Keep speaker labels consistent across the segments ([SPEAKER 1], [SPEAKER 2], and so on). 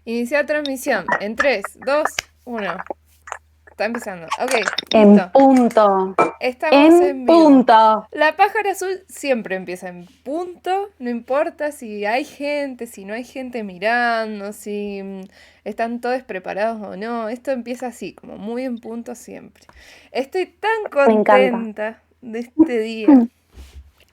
[SPEAKER 1] Iniciar transmisión en 3, 2, 1. Está empezando. Ok,
[SPEAKER 2] En
[SPEAKER 1] listo.
[SPEAKER 2] punto.
[SPEAKER 1] Estamos
[SPEAKER 2] En
[SPEAKER 1] en vivo.
[SPEAKER 2] punto.
[SPEAKER 1] La pájara azul siempre empieza en punto, no importa si hay gente, si no hay gente mirando, si están todos preparados o no. Esto empieza así, como muy en punto siempre. Estoy tan
[SPEAKER 2] Me encanta.
[SPEAKER 1] contenta de este día,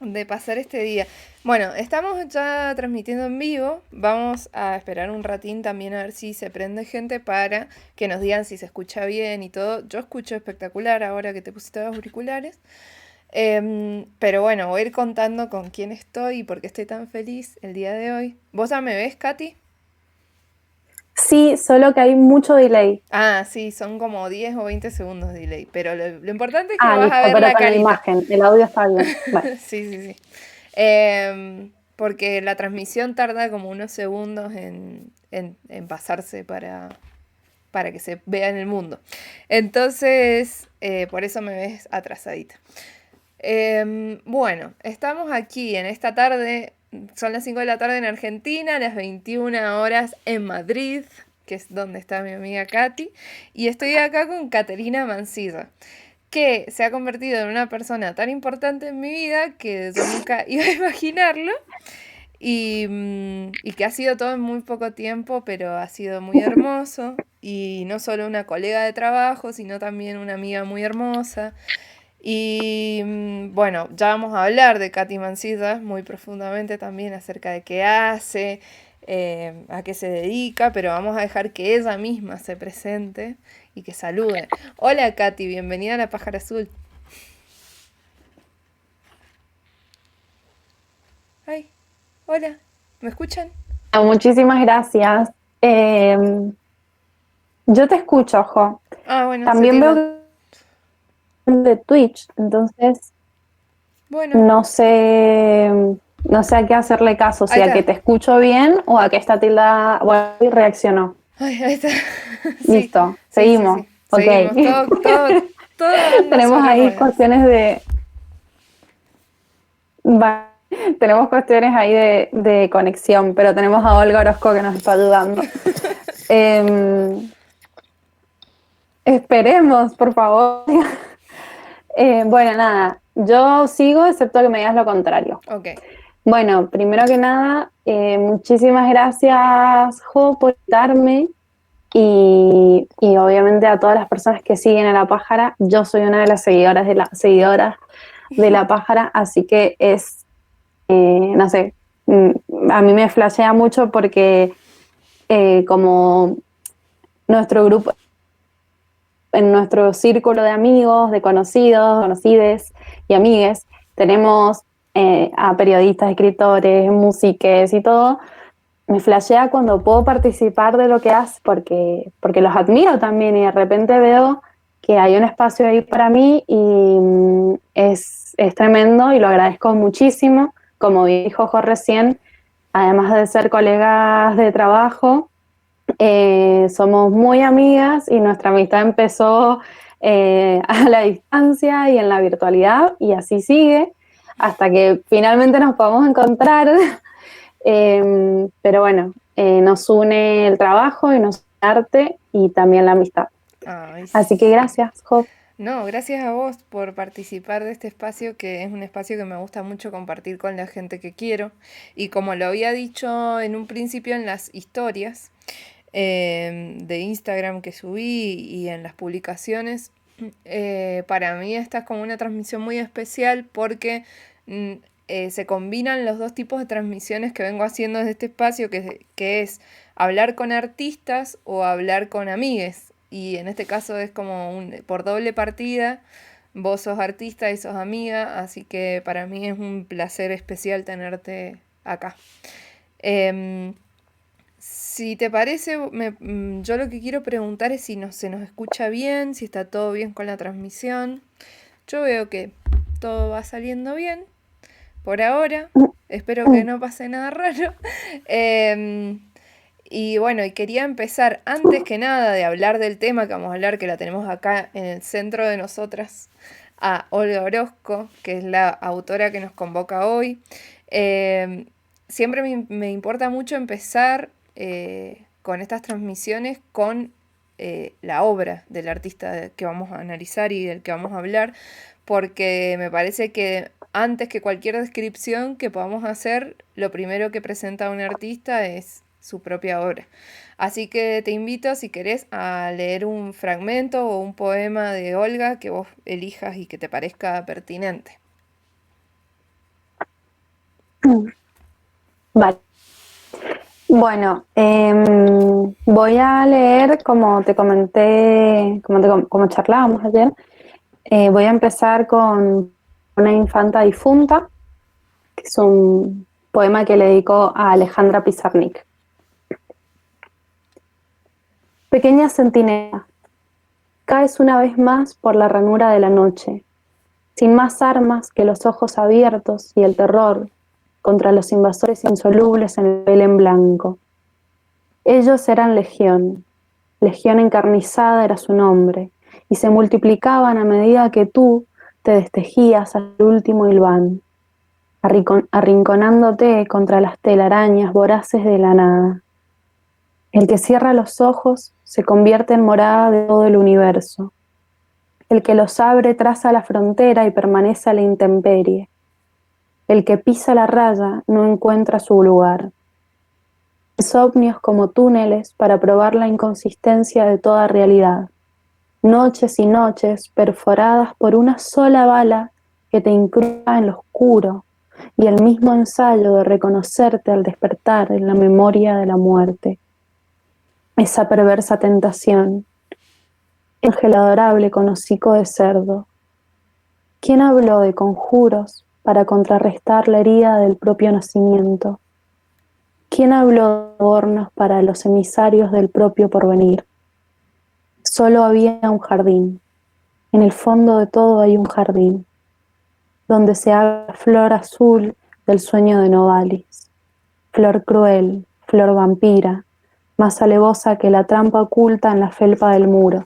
[SPEAKER 1] de pasar este día. Bueno, estamos ya transmitiendo en vivo. Vamos a esperar un ratín también a ver si se prende gente para que nos digan si se escucha bien y todo. Yo escucho espectacular ahora que te pusiste los auriculares. Pero bueno, voy a ir contando con quién estoy y por qué estoy tan feliz el día de hoy. ¿Vos ya me ves, Katy?
[SPEAKER 2] Sí, solo que hay mucho delay.
[SPEAKER 1] Ah, sí, son como 10 o 20 segundos de delay. Pero lo importante es que
[SPEAKER 2] Ah,
[SPEAKER 1] vas a
[SPEAKER 2] listo,
[SPEAKER 1] ver
[SPEAKER 2] pero
[SPEAKER 1] la
[SPEAKER 2] con la
[SPEAKER 1] carita.
[SPEAKER 2] imagen. El audio está bien. Vale.
[SPEAKER 1] Sí, sí, sí. Porque la transmisión tarda como unos segundos en pasarse para que se vea en el mundo. Entonces, por eso me ves atrasadita. Bueno, estamos aquí en esta tarde, son las 5 de la tarde en Argentina, las 21 horas en Madrid, que es donde está mi amiga Katy, y estoy acá con Caterina Mancilla, que se ha convertido en una persona tan importante en mi vida que yo nunca iba a imaginarlo, y que ha sido todo en muy poco tiempo, pero ha sido muy hermoso, y no solo una colega de trabajo, sino también una amiga muy hermosa. Y bueno, ya vamos a hablar de Katy Mancilla muy profundamente también acerca de qué hace, a qué se dedica, pero vamos a dejar que ella misma se presente y que salude. Hola Katy, bienvenida a La Pájara Azul. Ay, hola, ¿me escuchan?
[SPEAKER 2] Muchísimas gracias. Eh, yo te escucho, ojo.
[SPEAKER 1] Ah, bueno, se
[SPEAKER 2] También veo
[SPEAKER 1] tilda.
[SPEAKER 2] que es de Twitch, entonces
[SPEAKER 1] Bueno,
[SPEAKER 2] no sé, no sé a qué hacerle caso,
[SPEAKER 1] ahí
[SPEAKER 2] si a que
[SPEAKER 1] está.
[SPEAKER 2] te escucho bien o a que esta tilda, bueno, y reaccionó.
[SPEAKER 1] Ay, ahí está. Sí,
[SPEAKER 2] Listo,
[SPEAKER 1] sí, sí,
[SPEAKER 2] seguimos.
[SPEAKER 1] sí.
[SPEAKER 2] Ok.
[SPEAKER 1] Seguimos, todo anda
[SPEAKER 2] Tenemos
[SPEAKER 1] sobre
[SPEAKER 2] ahí
[SPEAKER 1] ruedas.
[SPEAKER 2] cuestiones de, tenemos cuestiones ahí de conexión, pero tenemos a Olga Orozco que nos está ayudando. Eh, esperemos, por favor. Bueno, nada, yo sigo, excepto que me digas lo contrario.
[SPEAKER 1] Ok.
[SPEAKER 2] Bueno, primero que nada, muchísimas gracias, Jo, por invitarme y obviamente a todas las personas que siguen a La Pájara. Yo soy una de las seguidoras de La Pájara, así que es, no sé, a mí me flashea mucho porque como nuestro grupo, en nuestro círculo de amigos, de conocidos, conocides y amigues, tenemos a periodistas, escritores, músiques y todo. Me flashea cuando puedo participar de lo que hace porque los admiro también y de repente veo que hay un espacio ahí para mí y es tremendo y lo agradezco muchísimo. Como dijo Jo recién, además de ser colegas de trabajo, somos muy amigas y nuestra amistad empezó a la distancia y en la virtualidad y así sigue hasta que finalmente nos podemos encontrar. Pero bueno, nos une el trabajo y nos une el arte y también la amistad.
[SPEAKER 1] Ay,
[SPEAKER 2] Así que
[SPEAKER 1] sí.
[SPEAKER 2] gracias, Job.
[SPEAKER 1] No, gracias a vos por participar de este espacio, que es un espacio que me gusta mucho compartir con la gente que quiero. Y como lo había dicho en un principio en las historias de Instagram que subí y en las publicaciones, para mí esta es como una transmisión muy especial porque mm, se combinan los dos tipos de transmisiones que vengo haciendo desde este espacio, que es hablar con artistas o hablar con amigues. Y en este caso es como por doble partida. Vos sos artista y sos amiga, así que para mí es un placer especial tenerte acá. Em, si te parece, yo lo que quiero preguntar es si se nos escucha bien, si está todo bien con la transmisión. Yo veo que todo va saliendo bien por ahora. Espero que no pase nada raro. Em, y bueno, y quería empezar antes que nada de hablar del tema que vamos a hablar, que la tenemos acá en el centro de nosotras, a Olga Orozco, que es la autora que nos convoca hoy. Siempre me importa mucho empezar con estas transmisiones con la obra del artista que vamos a analizar y del que vamos a hablar, porque me parece que antes que cualquier descripción que podamos hacer, lo primero que presenta un artista es su propia obra. Así que te invito, si querés, a leer un fragmento o un poema de Olga que vos elijas y que te parezca pertinente.
[SPEAKER 2] Vale. Bueno, voy a leer, como te comenté, como charlábamos ayer, voy a empezar con Una infanta difunta, que es un poema que le dedicó a Alejandra Pizarnik. Pequeña centinela, caes una vez más por la ranura de la noche, sin más armas que los ojos abiertos y el terror contra los invasores insolubles en el Belén blanco. Ellos eran legión, legión encarnizada era su nombre, y se multiplicaban a medida que tú te destejías al último hilván, arrinconándote contra las telarañas voraces de la nada. El que cierra los ojos se convierte en morada de todo el universo. El que los abre traza la frontera y permanece a la intemperie. El que pisa la raya no encuentra su lugar. Insomnios como túneles para probar la inconsistencia de toda realidad. Noches y noches perforadas por una sola bala que te incrusta en lo oscuro y el mismo ensayo de reconocerte al despertar en la memoria de la muerte. Esa perversa tentación, ángel adorable con hocico de cerdo. ¿Quién habló de conjuros para contrarrestar la herida del propio nacimiento? ¿Quién habló de hornos para los emisarios del propio porvenir? Solo había un jardín. En el fondo de todo hay un jardín, donde se abre flor azul del sueño de Novalis, flor cruel, flor vampira, más alevosa que la trampa oculta en la felpa del muro,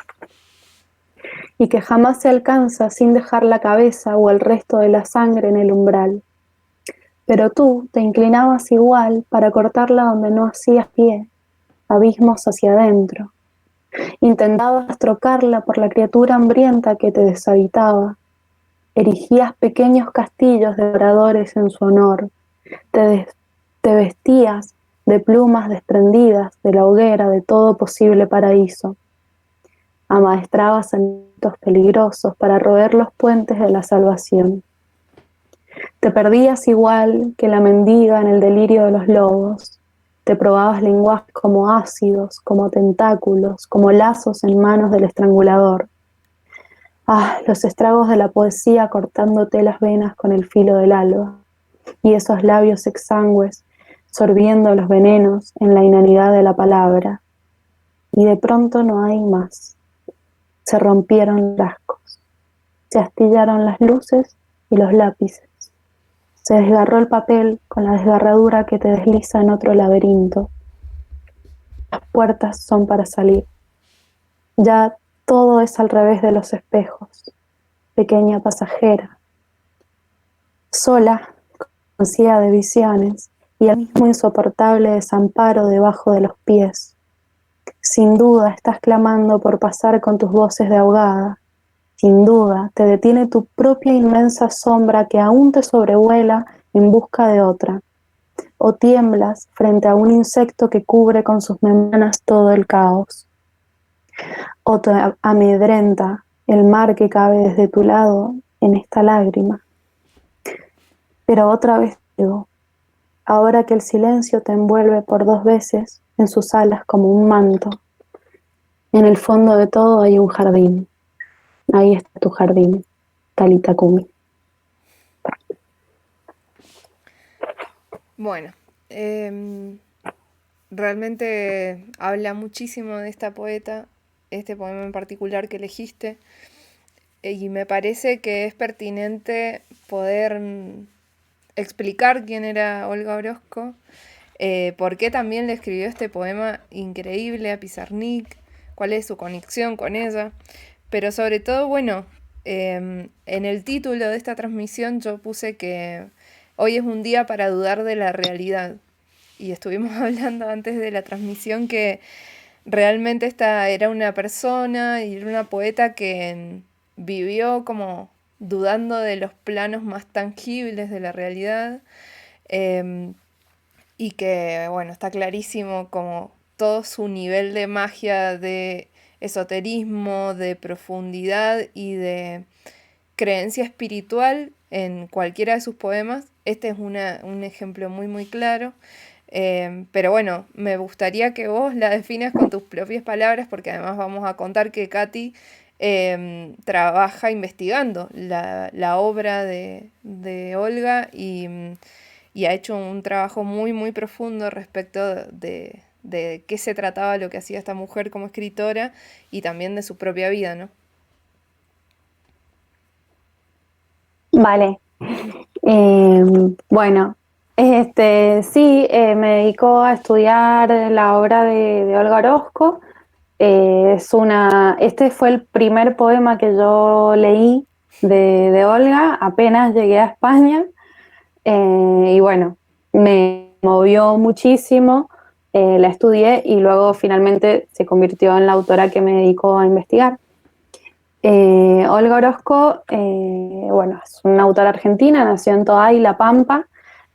[SPEAKER 2] y que jamás se alcanza sin dejar la cabeza o el resto de la sangre en el umbral. Pero tú te inclinabas igual para cortarla donde no hacías pie, abismos hacia adentro. Intentabas trocarla por la criatura hambrienta que te deshabitaba. Erigías pequeños castillos devoradores en su honor. Te vestías de plumas desprendidas de la hoguera de todo posible paraíso. Amaestrabas animalitos peligrosos para roer los puentes de la salvación. Te perdías igual que la mendiga en el delirio de los lobos. Te probabas lenguajes como ácidos, como tentáculos, como lazos en manos del estrangulador. Ah, los estragos de la poesía cortándote las venas con el filo del alba, y esos labios exangües sorbiendo los venenos en la inanidad de la palabra. Y de pronto no hay más. Se rompieron las ascos, se astillaron las luces y los lápices. Se desgarró el papel con la desgarradura que te desliza en otro laberinto. Las puertas son para salir. Ya todo es al revés de los espejos. Pequeña pasajera, sola, con ansiedad de visiones y el mismo insoportable desamparo debajo de los pies. Sin duda estás clamando por pasar con tus voces de ahogada. Sin duda te detiene tu propia inmensa sombra que aún te sobrevuela en busca de otra. O tiemblas frente a un insecto que cubre con sus membranas todo el caos. O te amedrenta el mar que cabe desde tu lado en esta lágrima. Pero otra vez digo, ahora que el silencio te envuelve por 2 veces en sus alas como un manto, en el fondo de todo hay un jardín. Ahí está tu jardín, Talita Kumi.
[SPEAKER 1] Bueno, realmente habla muchísimo de esta poeta, este poema en particular que elegiste, y me parece que es pertinente poder explicar quién era Olga Orozco, por qué también le escribió este poema increíble a Pizarnik, cuál es su conexión con ella, pero sobre todo, bueno, en el título de esta transmisión yo puse que hoy es un día para dudar de la realidad. y estuvimos hablando antes de la transmisión que realmente esta era una persona y era una poeta que vivió como dudando de los planos más tangibles de la realidad, em, y que, bueno, está clarísimo como todo su nivel de magia, de esoterismo, de profundidad y de creencia espiritual en cualquiera de sus poemas. Este es un ejemplo muy, muy claro. Pero bueno, me gustaría que vos la definas con tus propias palabras, porque además vamos a contar que Katy trabaja investigando la obra de Olga y ha hecho un trabajo muy, muy profundo respecto de qué se trataba lo que hacía esta mujer como escritora y también de su propia vida, ¿no?
[SPEAKER 2] Vale. Bueno, sí, me dedico a estudiar la obra de Olga Orozco. Este fue el primer poema que yo leí de Olga, apenas llegué a España, y bueno, me movió muchísimo, la estudié y luego finalmente se convirtió en la autora que me dedicó a investigar. Olga Orozco, bueno, es una autora argentina, nació en Toay, La Pampa.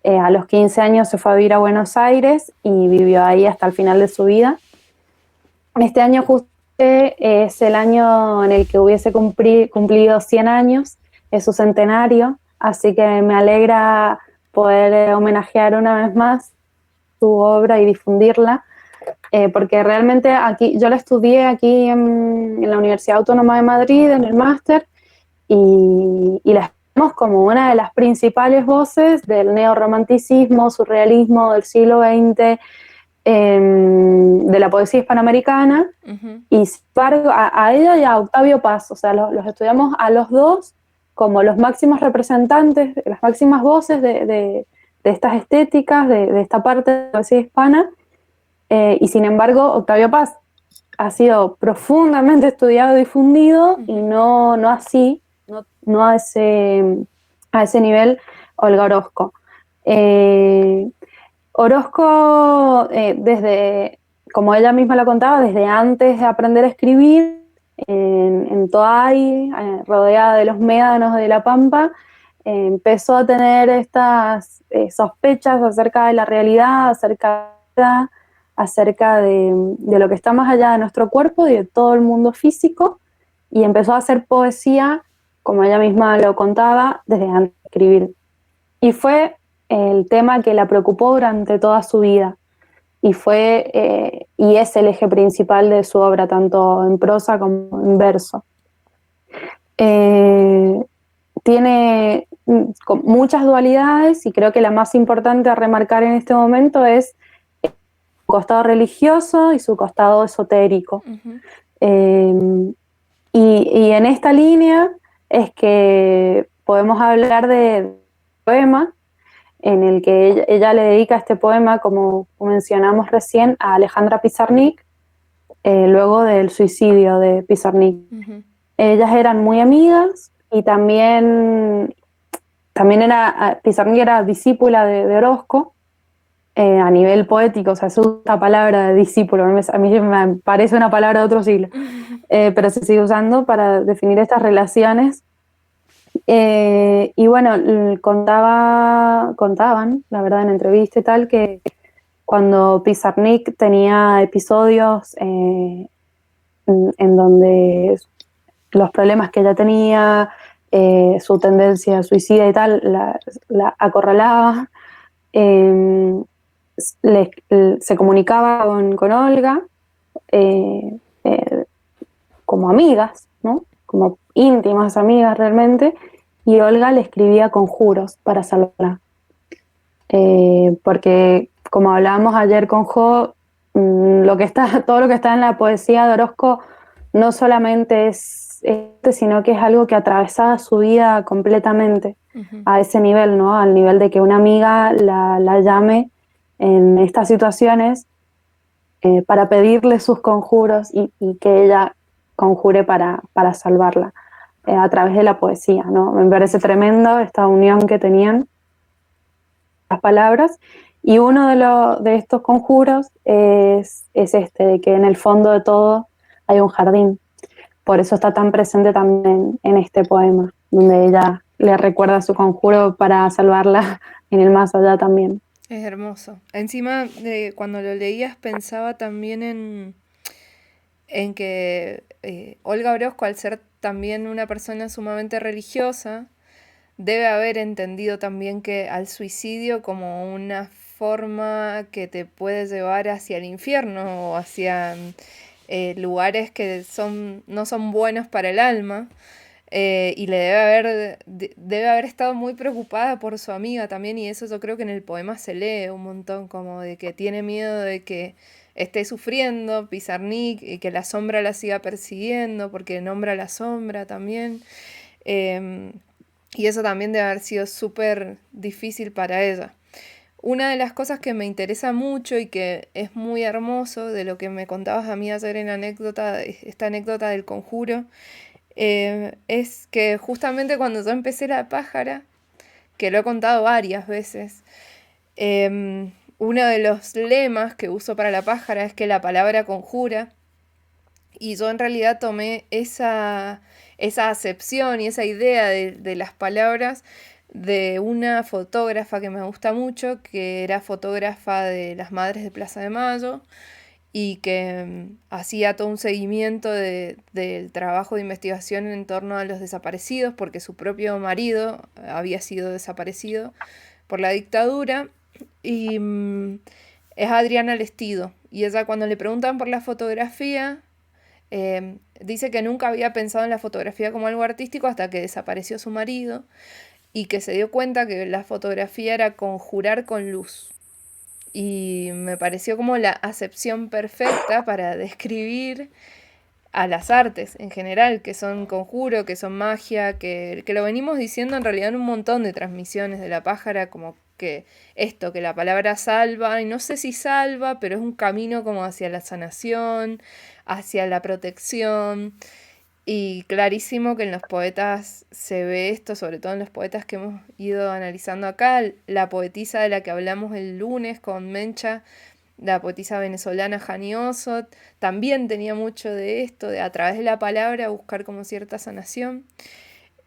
[SPEAKER 2] A los 15 años se fue a vivir a Buenos Aires y vivió ahí hasta el final de su vida. Este año justo es el año en el que hubiese cumplido 100 años, es su centenario, así que me alegra poder homenajear una vez más su obra y difundirla. Porque realmente aquí, yo la estudié aquí en la Universidad Autónoma de Madrid, en el máster, y la vemos como una de las principales voces del neorromanticismo, surrealismo del siglo XX, de la poesía hispanoamericana,
[SPEAKER 1] Ujú.
[SPEAKER 2] y sin embargo, a ella y a Octavio Paz, o sea, los estudiamos a los dos como los máximos representantes, las máximas voces de estas estéticas, de esta parte de la poesía hispana. Y sin embargo, Octavio Paz ha sido profundamente estudiado y difundido, y
[SPEAKER 1] Ujú.
[SPEAKER 2] no así, no a ese nivel Olga Orozco. Eh, Orozco, como ella misma lo contaba, desde antes de aprender a escribir, en Toay, rodeada de los médanos de La Pampa, empezó a tener estas sospechas acerca de la realidad, acerca de lo que está más allá de nuestro cuerpo y de todo el mundo físico, y empezó a hacer poesía, como ella misma lo contaba, desde antes de escribir. Y fue el tema que la preocupó durante toda su vida, y es el eje principal de su obra, tanto en prosa como en verso. Eh, Tiene muchas dualidades, y creo que la más importante a remarcar en este momento es su costado religioso y su costado esotérico.
[SPEAKER 1] Ujú.
[SPEAKER 2] Eh, y en esta línea es que podemos hablar de poema en el que ella le dedica este poema, como mencionamos recién, a Alejandra Pizarnik, luego del suicidio de Pizarnik.
[SPEAKER 1] Ujú.
[SPEAKER 2] Ellas eran muy amigas, y también Pizarnik era discípula de Orozco, a nivel poético, o sea, se usa la palabra de discípulo, a mí me parece una palabra de otro siglo, pero se sigue usando para definir estas relaciones. Y bueno, contaban, la verdad, en entrevista y tal, que cuando Pizarnik tenía episodios en donde los problemas que ella tenía, su tendencia suicida y tal, la acorralaba, eh, se comunicaba con Olga, eh, eh, como amigas, ¿no? Como íntimas amigas realmente, y Olga le escribía conjuros para salvarla. Porque, como hablábamos ayer con Jo, todo lo que está en la poesía de Orozco no solamente es sino que es algo que atravesaba su vida completamente,
[SPEAKER 1] Ujú.
[SPEAKER 2] a ese nivel, ¿no? Al nivel de que una amiga la llame en estas situaciones, para pedirle sus conjuros, y que ella conjure para salvarla, a través de la poesía, ¿no? Me parece tremendo esta unión que tenían las palabras. Y uno de estos conjuros es este, de que en el fondo de todo hay un jardín. Por eso está tan presente también en este poema, donde ella le recuerda su conjuro para salvarla en el más allá también.
[SPEAKER 1] Es hermoso. Encima, cuando lo leías pensaba también en que Olga Orozco, al ser también una persona sumamente religiosa, debe haber entendido también que al suicidio como una forma que te puede llevar hacia el infierno o hacia lugares que no son buenos para el alma. Y le debe haber estado muy preocupada por su amiga también, y eso yo creo que en el poema se lee un montón, como de que tiene miedo de que esté sufriendo Pizarnik y que la sombra la siga persiguiendo, porque nombra la sombra también. Em, y eso también debe haber sido súper difícil para ella. Una de las cosas que me interesa mucho y que es muy hermoso de lo que me contabas a mí ayer en anécdota, esta anécdota del conjuro, es que justamente cuando yo empecé la pájara, que lo he contado varias veces, uno de los lemas que uso para la pájara es que la palabra conjura, y yo en realidad tomé esa acepción y esa idea de las palabras de una fotógrafa que me gusta mucho, que era fotógrafa de las Madres de Plaza de Mayo, y que hacía todo un seguimiento del trabajo de investigación en torno a los desaparecidos, porque su propio marido había sido desaparecido por la dictadura, y es Adriana Lestido. Y ella, cuando le preguntan por la fotografía, dice que nunca había pensado en la fotografía como algo artístico hasta que desapareció su marido, y que se dio cuenta que la fotografía era conjurar con luz. Y me pareció como la acepción perfecta para describir a las artes en general, que son conjuro, que son magia, que lo venimos diciendo en realidad en un montón de transmisiones de la pájara, como que esto, que la palabra salva, y no sé si salva, pero es un camino como hacia la sanación, hacia la protección. Y clarísimo que en los poetas se ve esto, sobre todo en los poetas que hemos ido analizando acá. La poetisa de la que hablamos el lunes con Mencha, la poetisa venezolana Jani Osot, también tenía mucho de esto, de a través de la palabra buscar como cierta sanación.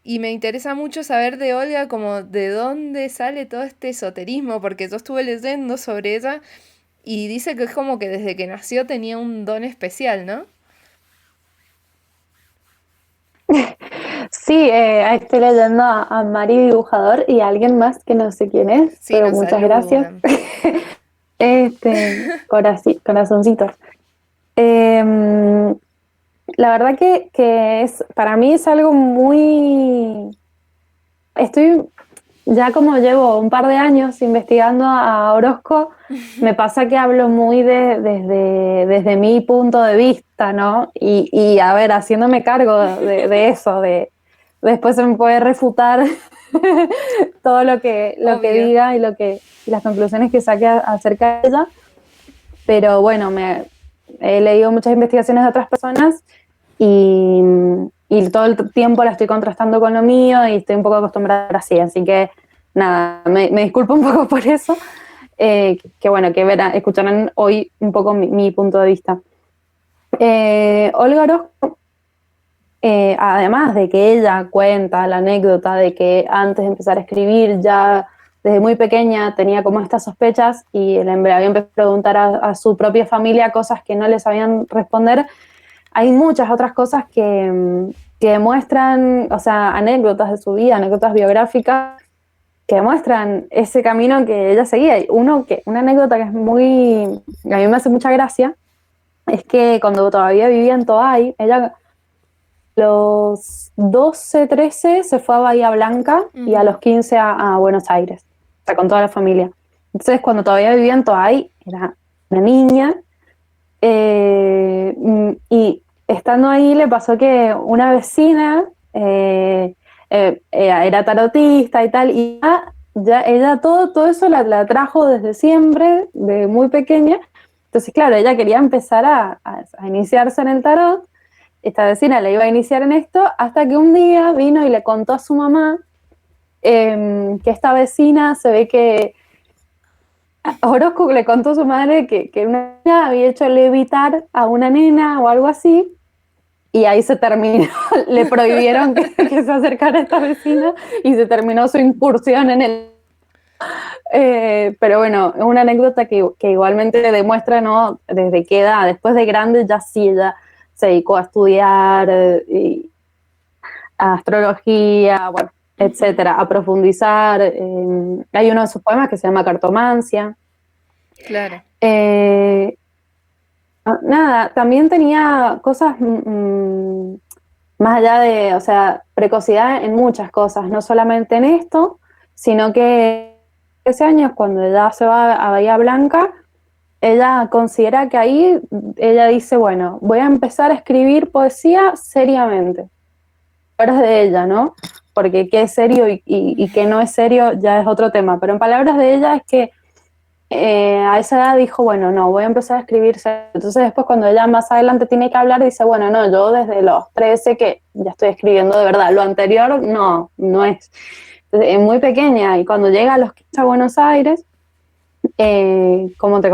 [SPEAKER 1] Y me interesa mucho saber de Olga como de dónde sale todo este esoterismo, porque yo estuve leyendo sobre ella y dice que es como que desde que nació tenía un don especial, ¿no?
[SPEAKER 2] Sí, ahí estoy leyendo a Mari Dibujador y a alguien más que no sé quién es,
[SPEAKER 1] Sí,
[SPEAKER 2] pero
[SPEAKER 1] nos
[SPEAKER 2] muchas gracias.
[SPEAKER 1] saludan.
[SPEAKER 2] Corazoncitos. Em, la verdad que para mí es algo muy... Estoy ya como llevo un par de años investigando a Orozco, me pasa que hablo muy desde mi punto de vista, ¿no? Y a ver, haciéndome cargo de eso, después se me puede refutar todo lo que
[SPEAKER 1] Obvio.
[SPEAKER 2] diga y las conclusiones que saque acerca de ella. Pero bueno, he leído muchas investigaciones de otras personas y, y todo el tiempo la estoy contrastando con lo mío y estoy un poco acostumbrada así, así que nada, me disculpo un poco por eso, que bueno, escucharán hoy un poco mi punto de vista. Olga Orozco, además de que ella cuenta la anécdota de que antes de empezar a escribir ya desde muy pequeña tenía como estas sospechas y le había empezado a preguntar a su propia familia cosas que no le sabían responder, hay muchas otras cosas que demuestran, o sea, anécdotas de su vida, anécdotas biográficas, que demuestran ese camino que ella seguía. Una anécdota que es a mí me hace mucha gracia, es que cuando todavía vivía en Toay, ella a los 12, 13 se fue a Bahía Blanca y a
[SPEAKER 1] Ujú.
[SPEAKER 2] los 15 a Buenos Aires, o sea, con toda la familia. Entonces, cuando todavía vivía en Toay, era una niña, y estando ahí le pasó que una vecina era tarotista y tal, y ya ella todo eso la trajo desde siempre, de muy pequeña. Entonces, claro, ella quería empezar a iniciarse en el tarot. Esta vecina le iba a iniciar en esto, hasta que un día vino y le contó a su mamá que esta vecina se ve que Orozco le contó a su madre que una niña había hecho levitar a una nena o algo así, y ahí se terminó, le prohibieron que se acercara a esta vecina y se terminó su incursión en el... pero bueno, es una anécdota que igualmente demuestra, ¿no? Desde qué edad, después de grande ya sí, ella se dedicó a estudiar a astrología, bueno, etcétera, a profundizar. Hay uno de sus poemas que se llama Cartomancia.
[SPEAKER 1] Claro.
[SPEAKER 2] Eh, Nada, también tenía cosas más allá de, o sea, precocidad en muchas cosas, no solamente en esto, sino que 13 años, cuando ella se va a Bahía Blanca, ella considera que ahí, ella dice, bueno, voy a empezar a escribir poesía seriamente. Palabras de ella, ¿no? Porque qué es serio y qué no es serio ya es otro tema, pero en palabras de ella es que a esa edad dijo, bueno, no, voy a empezar a escribir. Entonces después cuando ella más adelante tiene que hablar, dice, bueno, no, yo desde los 13 que ya estoy escribiendo de verdad, lo anterior no es. Entonces, es muy pequeña y cuando llega a los 15 a Buenos Aires, como te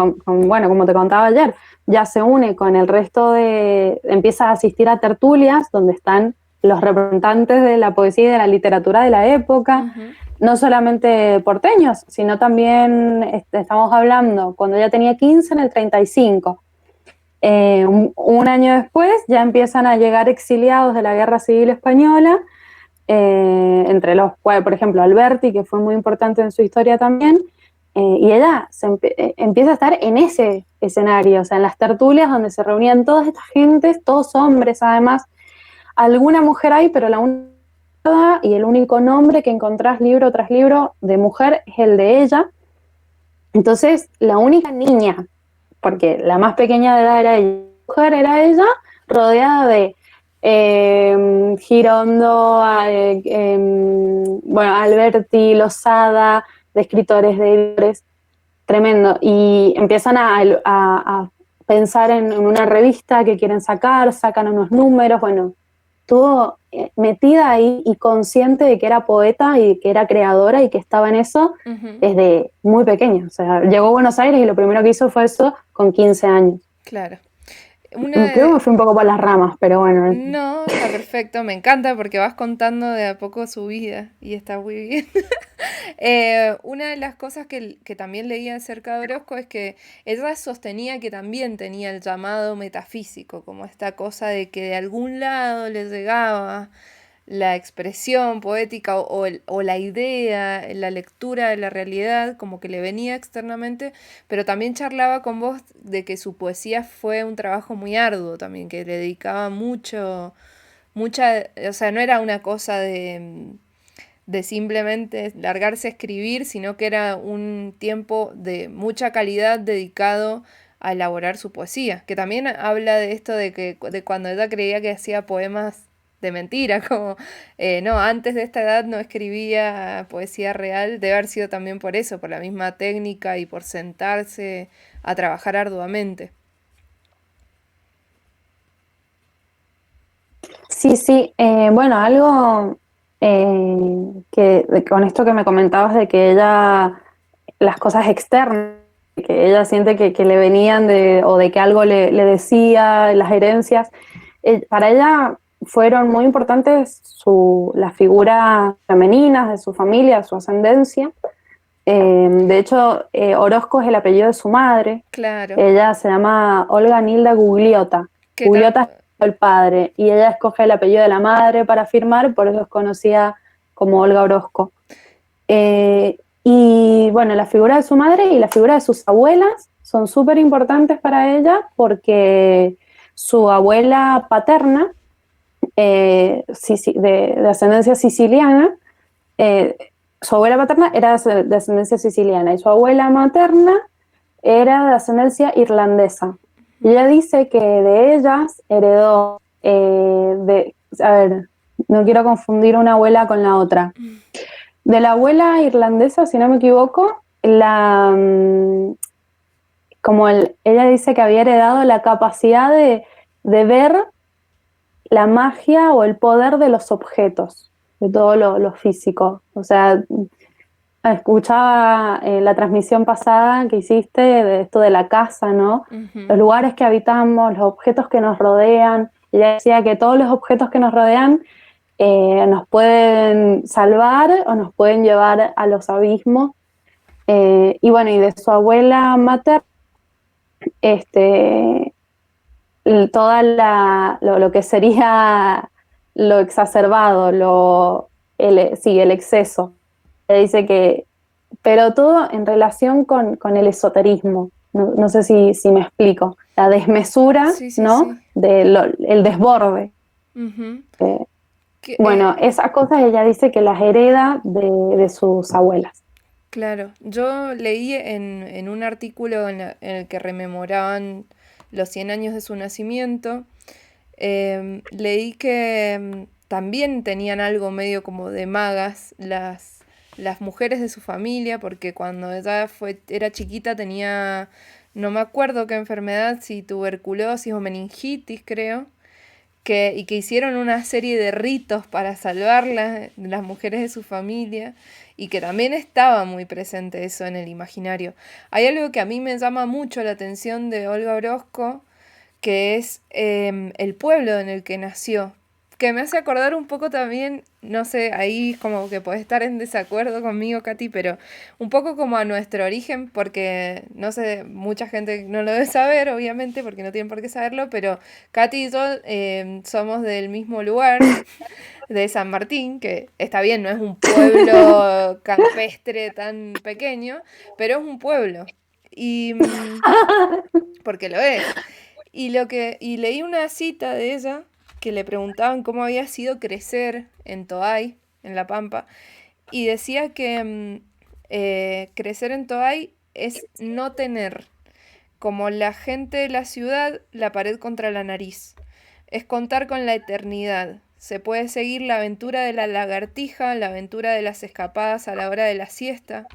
[SPEAKER 2] contaba ayer, ya se une con el resto empieza a asistir a tertulias donde están los representantes de la poesía y de la literatura de la época,
[SPEAKER 1] Ujú.
[SPEAKER 2] no solamente porteños, sino también estamos hablando cuando ella tenía 15 en el 35. Un año después ya empiezan a llegar exiliados de la Guerra Civil Española, entre los cuales, por ejemplo, Alberti, que fue muy importante en su historia también, y ella empieza a estar en ese escenario, o sea, en las tertulias donde se reunían todas estas gentes, todos hombres además, alguna mujer hay, pero la única y el único nombre que encontrás libro tras libro de mujer es el de ella. Entonces, la única niña, porque la más pequeña de edad era ella, mujer era ella, rodeada de Girondo, bueno, Alberti, Losada, de escritores, de editores, tremendo. Y empiezan a pensar en una revista que quieren sacar, sacan unos números, bueno, estuvo metida ahí y consciente de que era poeta y que era creadora y que estaba en eso
[SPEAKER 1] Ujú.
[SPEAKER 2] desde muy pequeña. O sea, llegó a Buenos Aires y lo primero que hizo fue eso con 15 años.
[SPEAKER 1] Claro. Una
[SPEAKER 2] Creo que
[SPEAKER 1] de,
[SPEAKER 2] me fui un poco por las ramas, pero bueno.
[SPEAKER 1] No, está perfecto, me encanta porque vas contando de a poco su vida y está muy bien. Una de las cosas que también leía acerca de Orozco es que ella sostenía que también tenía el llamado metafísico, como esta cosa de que de algún lado le llegaba la expresión poética o la idea, la lectura de la realidad, como que le venía externamente, pero también charlaba con vos de que su poesía fue un trabajo muy arduo también, que le dedicaba o sea, no era una cosa de simplemente largarse a escribir, sino que era un tiempo de mucha calidad dedicado a elaborar su poesía, que también habla de esto de cuando ella creía que hacía poemas de mentira, como no, antes de esta edad no escribía poesía real, debe haber sido también por eso, por la misma técnica y por sentarse a trabajar arduamente.
[SPEAKER 2] Sí, sí. Bueno, algo con esto que me comentabas de que ella, las cosas externas, que ella siente que le venían o de que algo le decía, las herencias, para ella fueron muy importantes las figuras femeninas de su familia, su ascendencia. De hecho, Orozco es el apellido de su madre.
[SPEAKER 1] Claro,
[SPEAKER 2] Ella se llama Olga Nilda Gugliota.
[SPEAKER 1] que tam-
[SPEAKER 2] Gugliota es el padre y ella escoge el apellido de la madre para firmar, por eso es conocida como Olga Orozco. Y bueno, la figura de su madre y la figura de sus abuelas son súper importantes para ella porque su abuela paterna, de ascendencia siciliana, eh, su abuela paterna era de ascendencia siciliana y su abuela materna era de ascendencia irlandesa. Y ella dice que de ellas heredó a ver, no quiero confundir una abuela con la otra. De la abuela irlandesa, si no me equivoco, ella dice que había heredado la capacidad de ver la magia o el poder de los objetos, de todo lo físico. O sea, escuchaba la transmisión pasada que hiciste de esto de la casa, ¿no?
[SPEAKER 1] Ujú.
[SPEAKER 2] Los lugares que habitamos, los objetos que nos rodean. Ella decía que todos los objetos que nos rodean nos pueden salvar o nos pueden llevar a los abismos. Y bueno, y de su abuela materna, este, toda lo que sería lo exacerbado, sí, el exceso. Ella dice que, pero todo en relación con el esoterismo. No, no sé si me explico. La desmesura,
[SPEAKER 1] Sí, sí,
[SPEAKER 2] ¿no?
[SPEAKER 1] sí.
[SPEAKER 2] El desborde.
[SPEAKER 1] Ujú.
[SPEAKER 2] Eh,
[SPEAKER 1] Que,
[SPEAKER 2] bueno, esas cosas ella dice que las hereda de sus abuelas.
[SPEAKER 1] claro, yo leí en un artículo en el que rememoraban los 100 años de su nacimiento, leí que también tenían algo medio como de magas las mujeres de su familia, porque cuando ella era chiquita tenía, no me acuerdo qué enfermedad, si tuberculosis o meningitis, creo. Y que hicieron una serie de ritos para salvarlas, las mujeres de su familia, y que también estaba muy presente eso en el imaginario. Hay algo que a mí me llama mucho la atención de Olga Orozco, que es el pueblo en el que nació, que me hace acordar un poco también, no sé, ahí como que podés estar en desacuerdo conmigo, Katy, pero un poco como a nuestro origen, porque no sé, mucha gente no lo debe saber, obviamente, porque no tienen por qué saberlo, pero Katy y yo somos del mismo lugar, de San Martín, que está bien, no es un pueblo campestre tan pequeño, pero es un pueblo. Y porque lo es. Y leí una cita de ella que le preguntaban cómo había sido crecer en Toay, en La Pampa, y decía que crecer en Toay es no tener, como la gente de la ciudad, la pared contra la nariz. Es contar con la eternidad. Se puede seguir la aventura de la lagartija, la aventura de las escapadas a la hora de la siesta,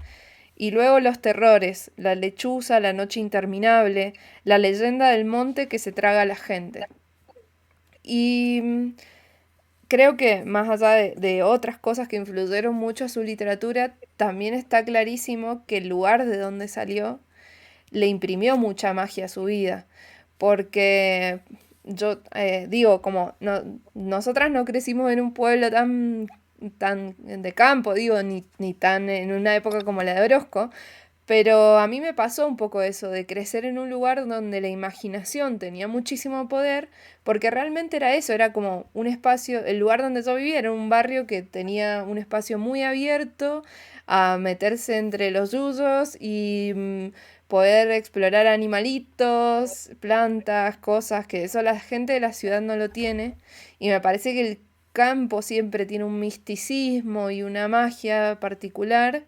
[SPEAKER 1] y luego los terrores, la lechuza, la noche interminable, la leyenda del monte que se traga a la gente. Y creo que más allá de otras cosas que influyeron mucho a su literatura, también está clarísimo que el lugar de donde salió le imprimió mucha magia a su vida. Porque yo digo, como nosotras no crecimos en un pueblo tan de campo, digo, ni tan en una época como la de Orozco, pero a mí me pasó un poco eso, de crecer en un lugar donde la imaginación tenía muchísimo poder, porque realmente era eso, era como un espacio, el lugar donde yo vivía era un barrio que tenía un espacio muy abierto a meterse entre los yuyos y poder explorar animalitos, plantas, cosas, que eso la gente de la ciudad no lo tiene. Y me parece que el campo siempre tiene un misticismo y una magia particular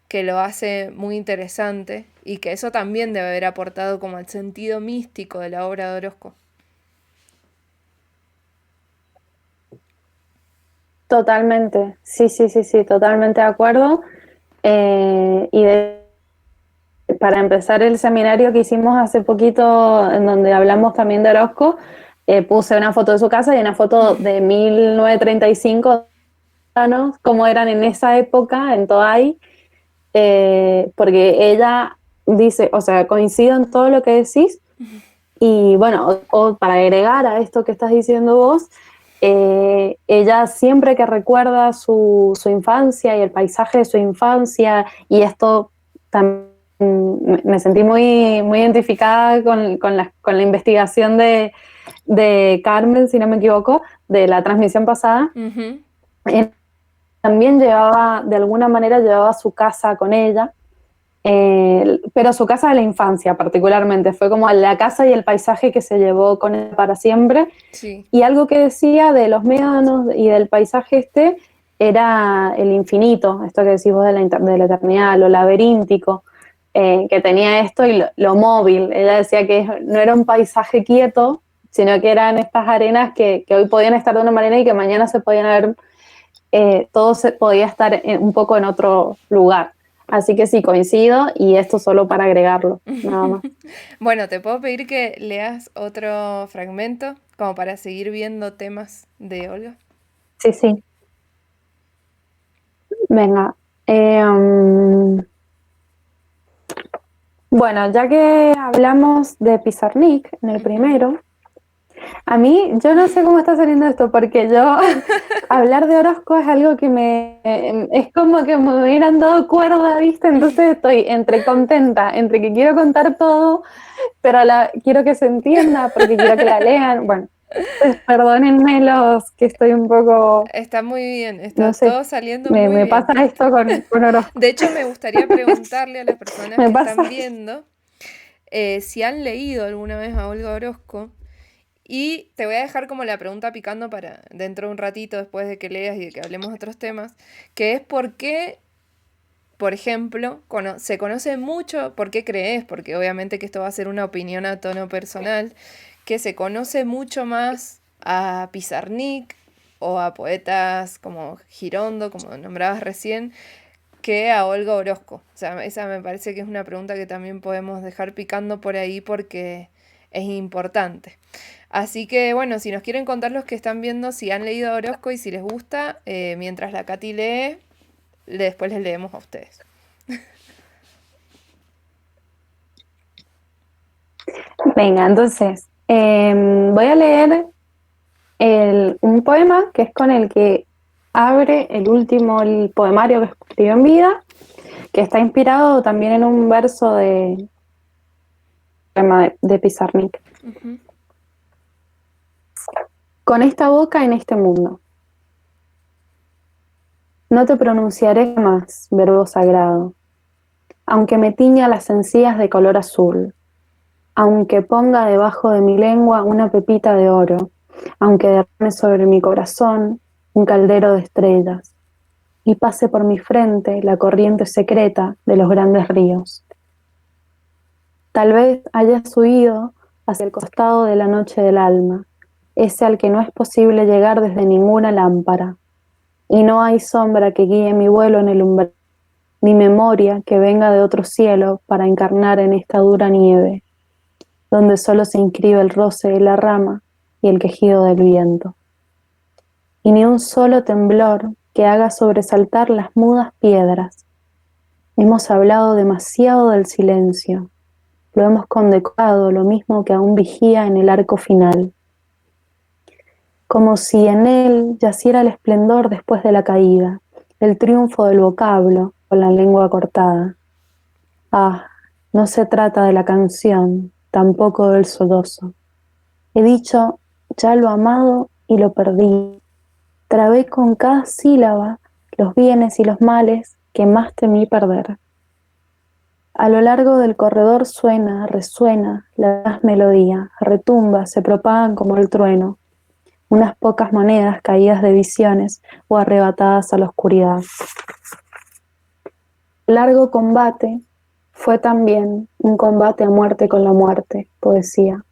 [SPEAKER 1] que lo hace muy interesante y que eso también debe haber aportado como al sentido místico de la obra de Orozco.
[SPEAKER 2] Totalmente, sí, sí, sí, sí, totalmente de acuerdo. Para empezar el seminario que hicimos hace poquito, en donde hablamos también de Orozco, puse una foto de su casa y una foto de 1935, ¿no? Cómo eran en esa época en Toay, porque ella dice, o sea, coincido en todo lo que decís, y bueno, o para agregar a esto que estás diciendo vos, ella siempre que recuerda su infancia y el paisaje de su infancia, y esto también me sentí muy identificada con la investigación de Carmen, si no me equivoco, de la transmisión pasada.
[SPEAKER 1] Ujú.
[SPEAKER 2] Eh, También llevaba, de alguna manera, llevaba su casa con ella, pero su casa de la infancia particularmente, fue como la casa y el paisaje que se llevó con él para siempre.
[SPEAKER 1] Sí.
[SPEAKER 2] Y algo que decía de los médanos y del paisaje era el infinito, esto que decís vos de la eternidad, lo laberíntico, que tenía esto y lo móvil. Ella decía que no era un paisaje quieto, sino que eran estas arenas que hoy podían estar de una manera y que mañana se podían ver, todo se podía estar un poco en otro lugar. Así que sí, coincido y esto solo para agregarlo, nada más.
[SPEAKER 1] Bueno, te puedo pedir que leas otro fragmento como para seguir viendo temas de Olga.
[SPEAKER 2] Sí, sí. Venga. Eh, bueno, ya que hablamos de Pizarnik en el
[SPEAKER 1] Ujú.
[SPEAKER 2] primero, a mí, yo no sé cómo está saliendo esto, porque yo, hablar de Orozco es algo que es como que me hubieran dado cuerda, ¿viste? Entonces estoy entre contenta, entre que quiero contar todo, pero quiero que se entienda, porque quiero que la lean. Bueno, pues perdónenme los que estoy un poco,
[SPEAKER 1] Está muy bien, está
[SPEAKER 2] no sé,
[SPEAKER 1] todo saliendo
[SPEAKER 2] me,
[SPEAKER 1] muy
[SPEAKER 2] me
[SPEAKER 1] bien.
[SPEAKER 2] pasa esto con Orozco.
[SPEAKER 1] De hecho, me gustaría preguntarle a las personas
[SPEAKER 2] Me
[SPEAKER 1] que están
[SPEAKER 2] pasa.
[SPEAKER 1] viendo si han leído alguna vez a Olga Orozco. Y te voy a dejar como la pregunta picando para dentro de un ratito, después de que leas y de que hablemos de otros temas, que es por qué, por ejemplo, se conoce mucho, ¿por qué crees? Porque obviamente que esto va a ser una opinión a tono personal, que se conoce mucho más a Pizarnik o a poetas como Girondo, como nombrabas recién, que a Olga Orozco. O sea, esa me parece que es una pregunta que también podemos dejar picando por ahí porque es importante. Así que bueno, si nos quieren contar los que están viendo, si han leído a Orozco y si les gusta, mientras la Katy lee, después les leemos a ustedes.
[SPEAKER 2] Venga, entonces, voy a leer un poema que es con el que abre el poemario que escribió en vida, que está inspirado también en un verso de poema de Pizarnik.
[SPEAKER 1] Ujú.
[SPEAKER 2] Con esta boca en este mundo, no te pronunciaré más, verbo sagrado, aunque me tiña las encías de color azul, aunque ponga debajo de mi lengua una pepita de oro, aunque derrame sobre mi corazón un caldero de estrellas, y pase por mi frente la corriente secreta de los grandes ríos. Tal vez hayas huido hacia el costado de la noche del alma, ese al que no es posible llegar desde ninguna lámpara, y no hay sombra que guíe mi vuelo en el umbral, ni memoria que venga de otro cielo para encarnar en esta dura nieve, donde solo se inscribe el roce de la rama y el quejido del viento, y ni un solo temblor que haga sobresaltar las mudas piedras. Hemos hablado demasiado del silencio, lo hemos condecorado lo mismo que a un vigía en el arco final, como si en él yaciera el esplendor después de la caída, el triunfo del vocablo con la lengua cortada. Ah, no se trata de la canción, tampoco del soloso. He dicho ya lo amado y lo perdí. Trabé con cada sílaba los bienes y los males que más temí perder. A lo largo del corredor suena, resuena la melodía, retumba, se propagan como el trueno, unas pocas monedas caídas de visiones o arrebatadas a la oscuridad. Largo combate fue también un combate a muerte con la muerte, poesía.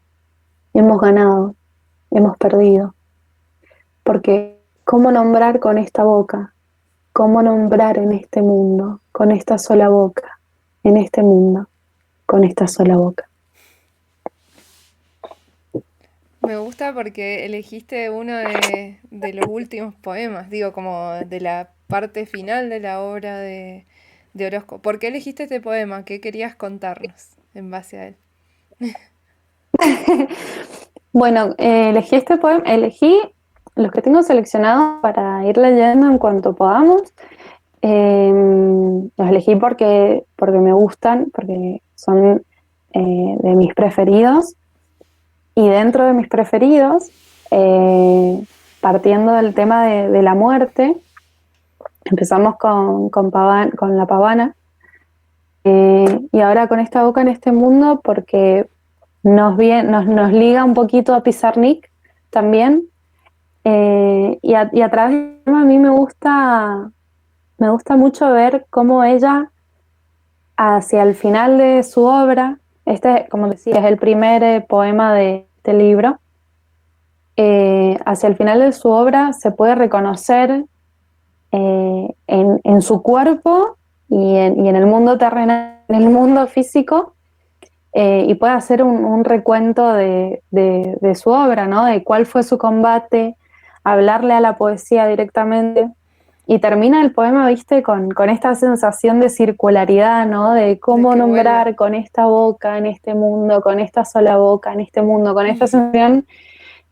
[SPEAKER 2] Hemos ganado, hemos perdido, porque ¿cómo nombrar con esta boca? ¿Cómo nombrar en este mundo, con esta sola boca, en este mundo, con esta sola boca?
[SPEAKER 1] Me gusta porque elegiste uno de los últimos poemas, digo, como de la parte final de la obra de Orozco. ¿Por qué elegiste este poema? ¿Qué querías contarnos en base a él?
[SPEAKER 2] Bueno, elegí este poema, elegí los que tengo seleccionados para ir leyendo en cuanto podamos. Los elegí porque me gustan, porque son de mis preferidos. Y dentro de mis preferidos, eh, partiendo del tema de la muerte, empezamos con La Pavana, y ahora con esta boca en este mundo, porque nos liga un poquito a Pizarnik también, y a través del tema a mí me gusta mucho ver cómo ella, hacia el final de su obra, este, como decía, es el primer poema de este libro, hacia el final de su obra se puede reconocer en su cuerpo y en el mundo terrenal, en el mundo físico, y puede hacer un recuento de su obra, ¿no? De cuál fue su combate, hablarle a la poesía directamente. y termina el poema, viste, con esta sensación de circularidad, ¿no? De
[SPEAKER 1] De
[SPEAKER 2] cómo
[SPEAKER 1] que vuelve.
[SPEAKER 2] nombrar con esta boca en este mundo, con esta sola boca en este mundo, con esta sensación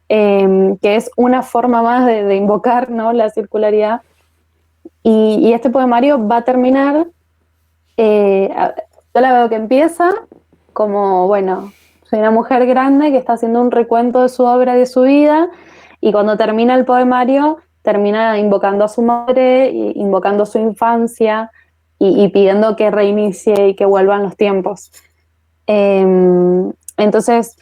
[SPEAKER 2] que es una forma más de invocar, ¿no? La circularidad. Y este poemario va a terminar, yo la veo que empieza como, bueno, soy una mujer grande que está haciendo un recuento de su obra y de su vida, y cuando termina el poemario, termina invocando a su madre, invocando su infancia y pidiendo que reinicie y que vuelvan los tiempos. Entonces,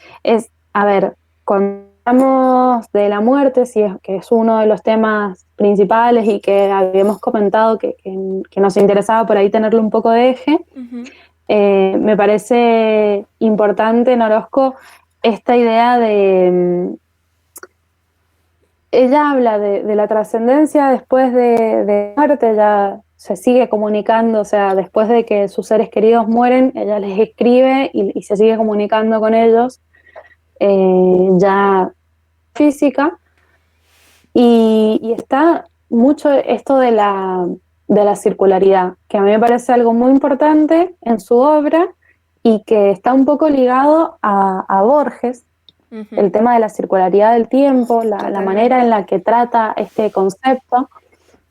[SPEAKER 2] a ver, cuando hablamos de la muerte, sí, que es uno de los temas principales y que habíamos comentado que nos interesaba por ahí tenerle un poco de eje,
[SPEAKER 1] Ujú.
[SPEAKER 2] me parece importante en Orozco esta idea ella habla de la trascendencia después de muerte, ella se sigue comunicando, o sea, después de que sus seres queridos mueren, ella les escribe y se sigue comunicando con ellos, ya física, y está mucho esto de la circularidad, que a mí me parece algo muy importante en su obra y que está un poco ligado a Borges,
[SPEAKER 1] Ujú.
[SPEAKER 2] el tema de la circularidad del tiempo, la manera
[SPEAKER 1] Totalmente.
[SPEAKER 2] en la que trata este concepto.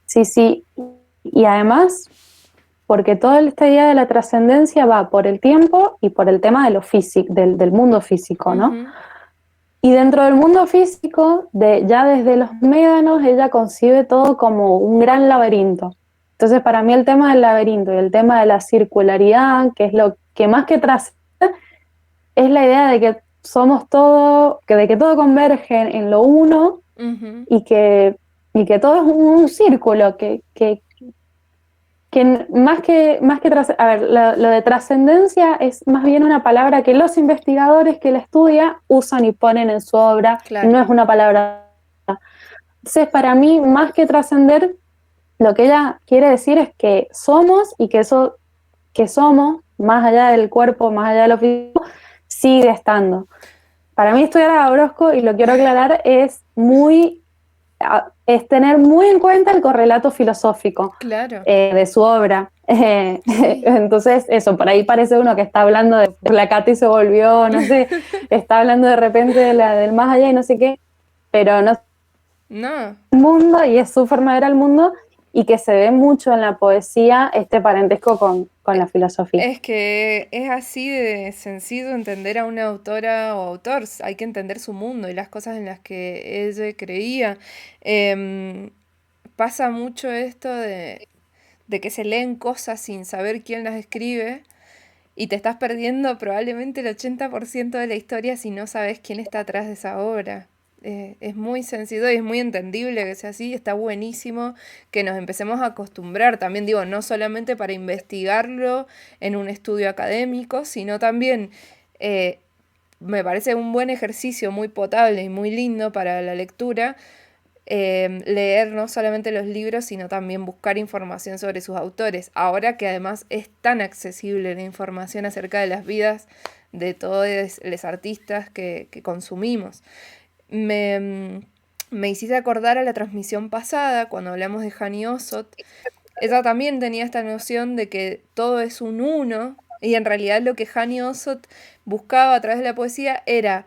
[SPEAKER 2] Sí, sí. Y además, porque toda esta idea de la trascendencia va por el tiempo y por el tema de lo físico, del mundo físico, ¿no?
[SPEAKER 1] Ujú.
[SPEAKER 2] Y dentro del mundo físico, ya desde los médanos, ella concibe todo como un gran laberinto. Entonces, para mí el tema del laberinto y el tema de la circularidad, que es lo que más que trasciende, es la idea de que somos todo, de que todo converge en lo uno
[SPEAKER 1] Ujú.
[SPEAKER 2] y que todo es un círculo, que a ver, lo de trascendencia es más bien una palabra que los investigadores que la estudian usan y ponen en su obra, y
[SPEAKER 1] Claro.
[SPEAKER 2] no es una palabra. Entonces, para mí, más que trascender, lo que ella quiere decir es que somos y que eso que somos, más allá del cuerpo, más allá de lo físico, sigue estando. Para mí estudiar a Orozco, y lo quiero aclarar, es tener muy en cuenta el correlato filosófico
[SPEAKER 1] Claro.
[SPEAKER 2] de su obra.
[SPEAKER 1] Sí.
[SPEAKER 2] Entonces, eso, por ahí parece uno que está hablando de la Katy se volvió, no sé, está hablando de repente del más allá y no sé qué, pero no es
[SPEAKER 1] No.
[SPEAKER 2] el mundo y es su forma de ver al mundo, y que se ve mucho en la poesía este parentesco con la filosofía.
[SPEAKER 1] Es que es así de sencillo entender a una autora o autor. Hay que entender su mundo y las cosas en las que ella creía. Em, Pasa mucho esto de que se leen cosas sin saber quién las escribe y te estás perdiendo probablemente el 80% de la historia si no sabes quién está atrás de esa obra. Es muy sencillo y es muy entendible que sea así, está buenísimo que nos empecemos a acostumbrar, también digo, no solamente para investigarlo en un estudio académico, sino también eh, me parece un buen ejercicio muy potable y muy lindo para la lectura, leer no solamente los libros, sino también buscar información sobre sus autores. Ahora que además es tan accesible la información acerca de las vidas de todos los artistas que consumimos. Me, me hiciste acordar a la transmisión pasada, cuando hablamos de Hani Osot. Ella también tenía esta noción de que todo es un uno, y en realidad lo que Hani Osot buscaba a través de la poesía era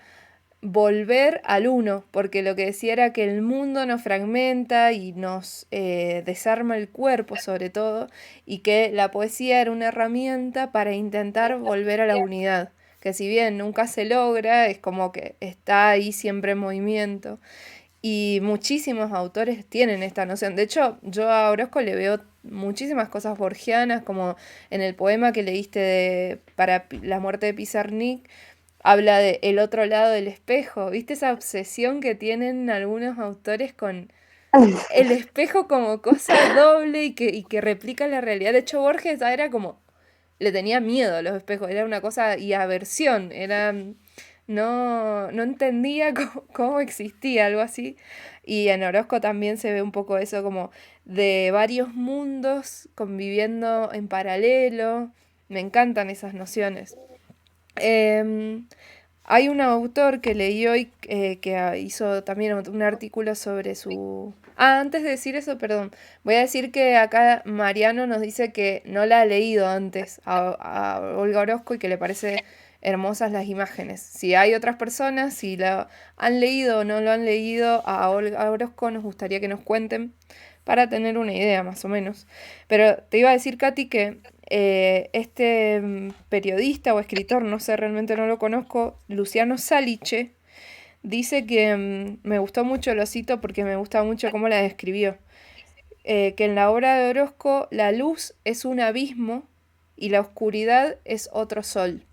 [SPEAKER 1] volver al uno, porque lo que decía era que el mundo nos fragmenta y nos desarma el cuerpo sobre todo, y que la poesía era una herramienta para intentar volver a la unidad, que si bien nunca se logra, es como que está ahí siempre en movimiento. Y muchísimos autores tienen esta noción. De hecho, yo a Orozco le veo muchísimas cosas borgianas, como en el poema que leíste para la muerte de Pizarnik, habla de el otro lado del espejo. ¿Viste esa obsesión que tienen algunos autores con el espejo como cosa doble y que replica la realidad? De hecho, Borges ya era como, le tenía miedo a los espejos, era una cosa y aversión, era, no entendía cómo existía algo así. Y en Orozco también se ve un poco eso como de varios mundos conviviendo en paralelo. Me encantan esas nociones. Em, Hay un autor que leí hoy que hizo también un artículo sobre su... Ah, antes de decir eso, perdón, voy a decir que acá Mariano nos dice que no la ha leído antes a Olga Orozco y que le parece hermosas las imágenes. Si hay otras personas, si la han leído o no lo han leído a Olga Orozco, nos gustaría que nos cuenten para tener una idea más o menos. Pero te iba a decir, Katy, que este periodista o escritor, no sé, realmente no lo conozco, Luciano Salice, dice que me gustó mucho, lo cito porque me gusta mucho cómo la describió, que en la obra de Orozco la luz es un abismo y la oscuridad es otro sol,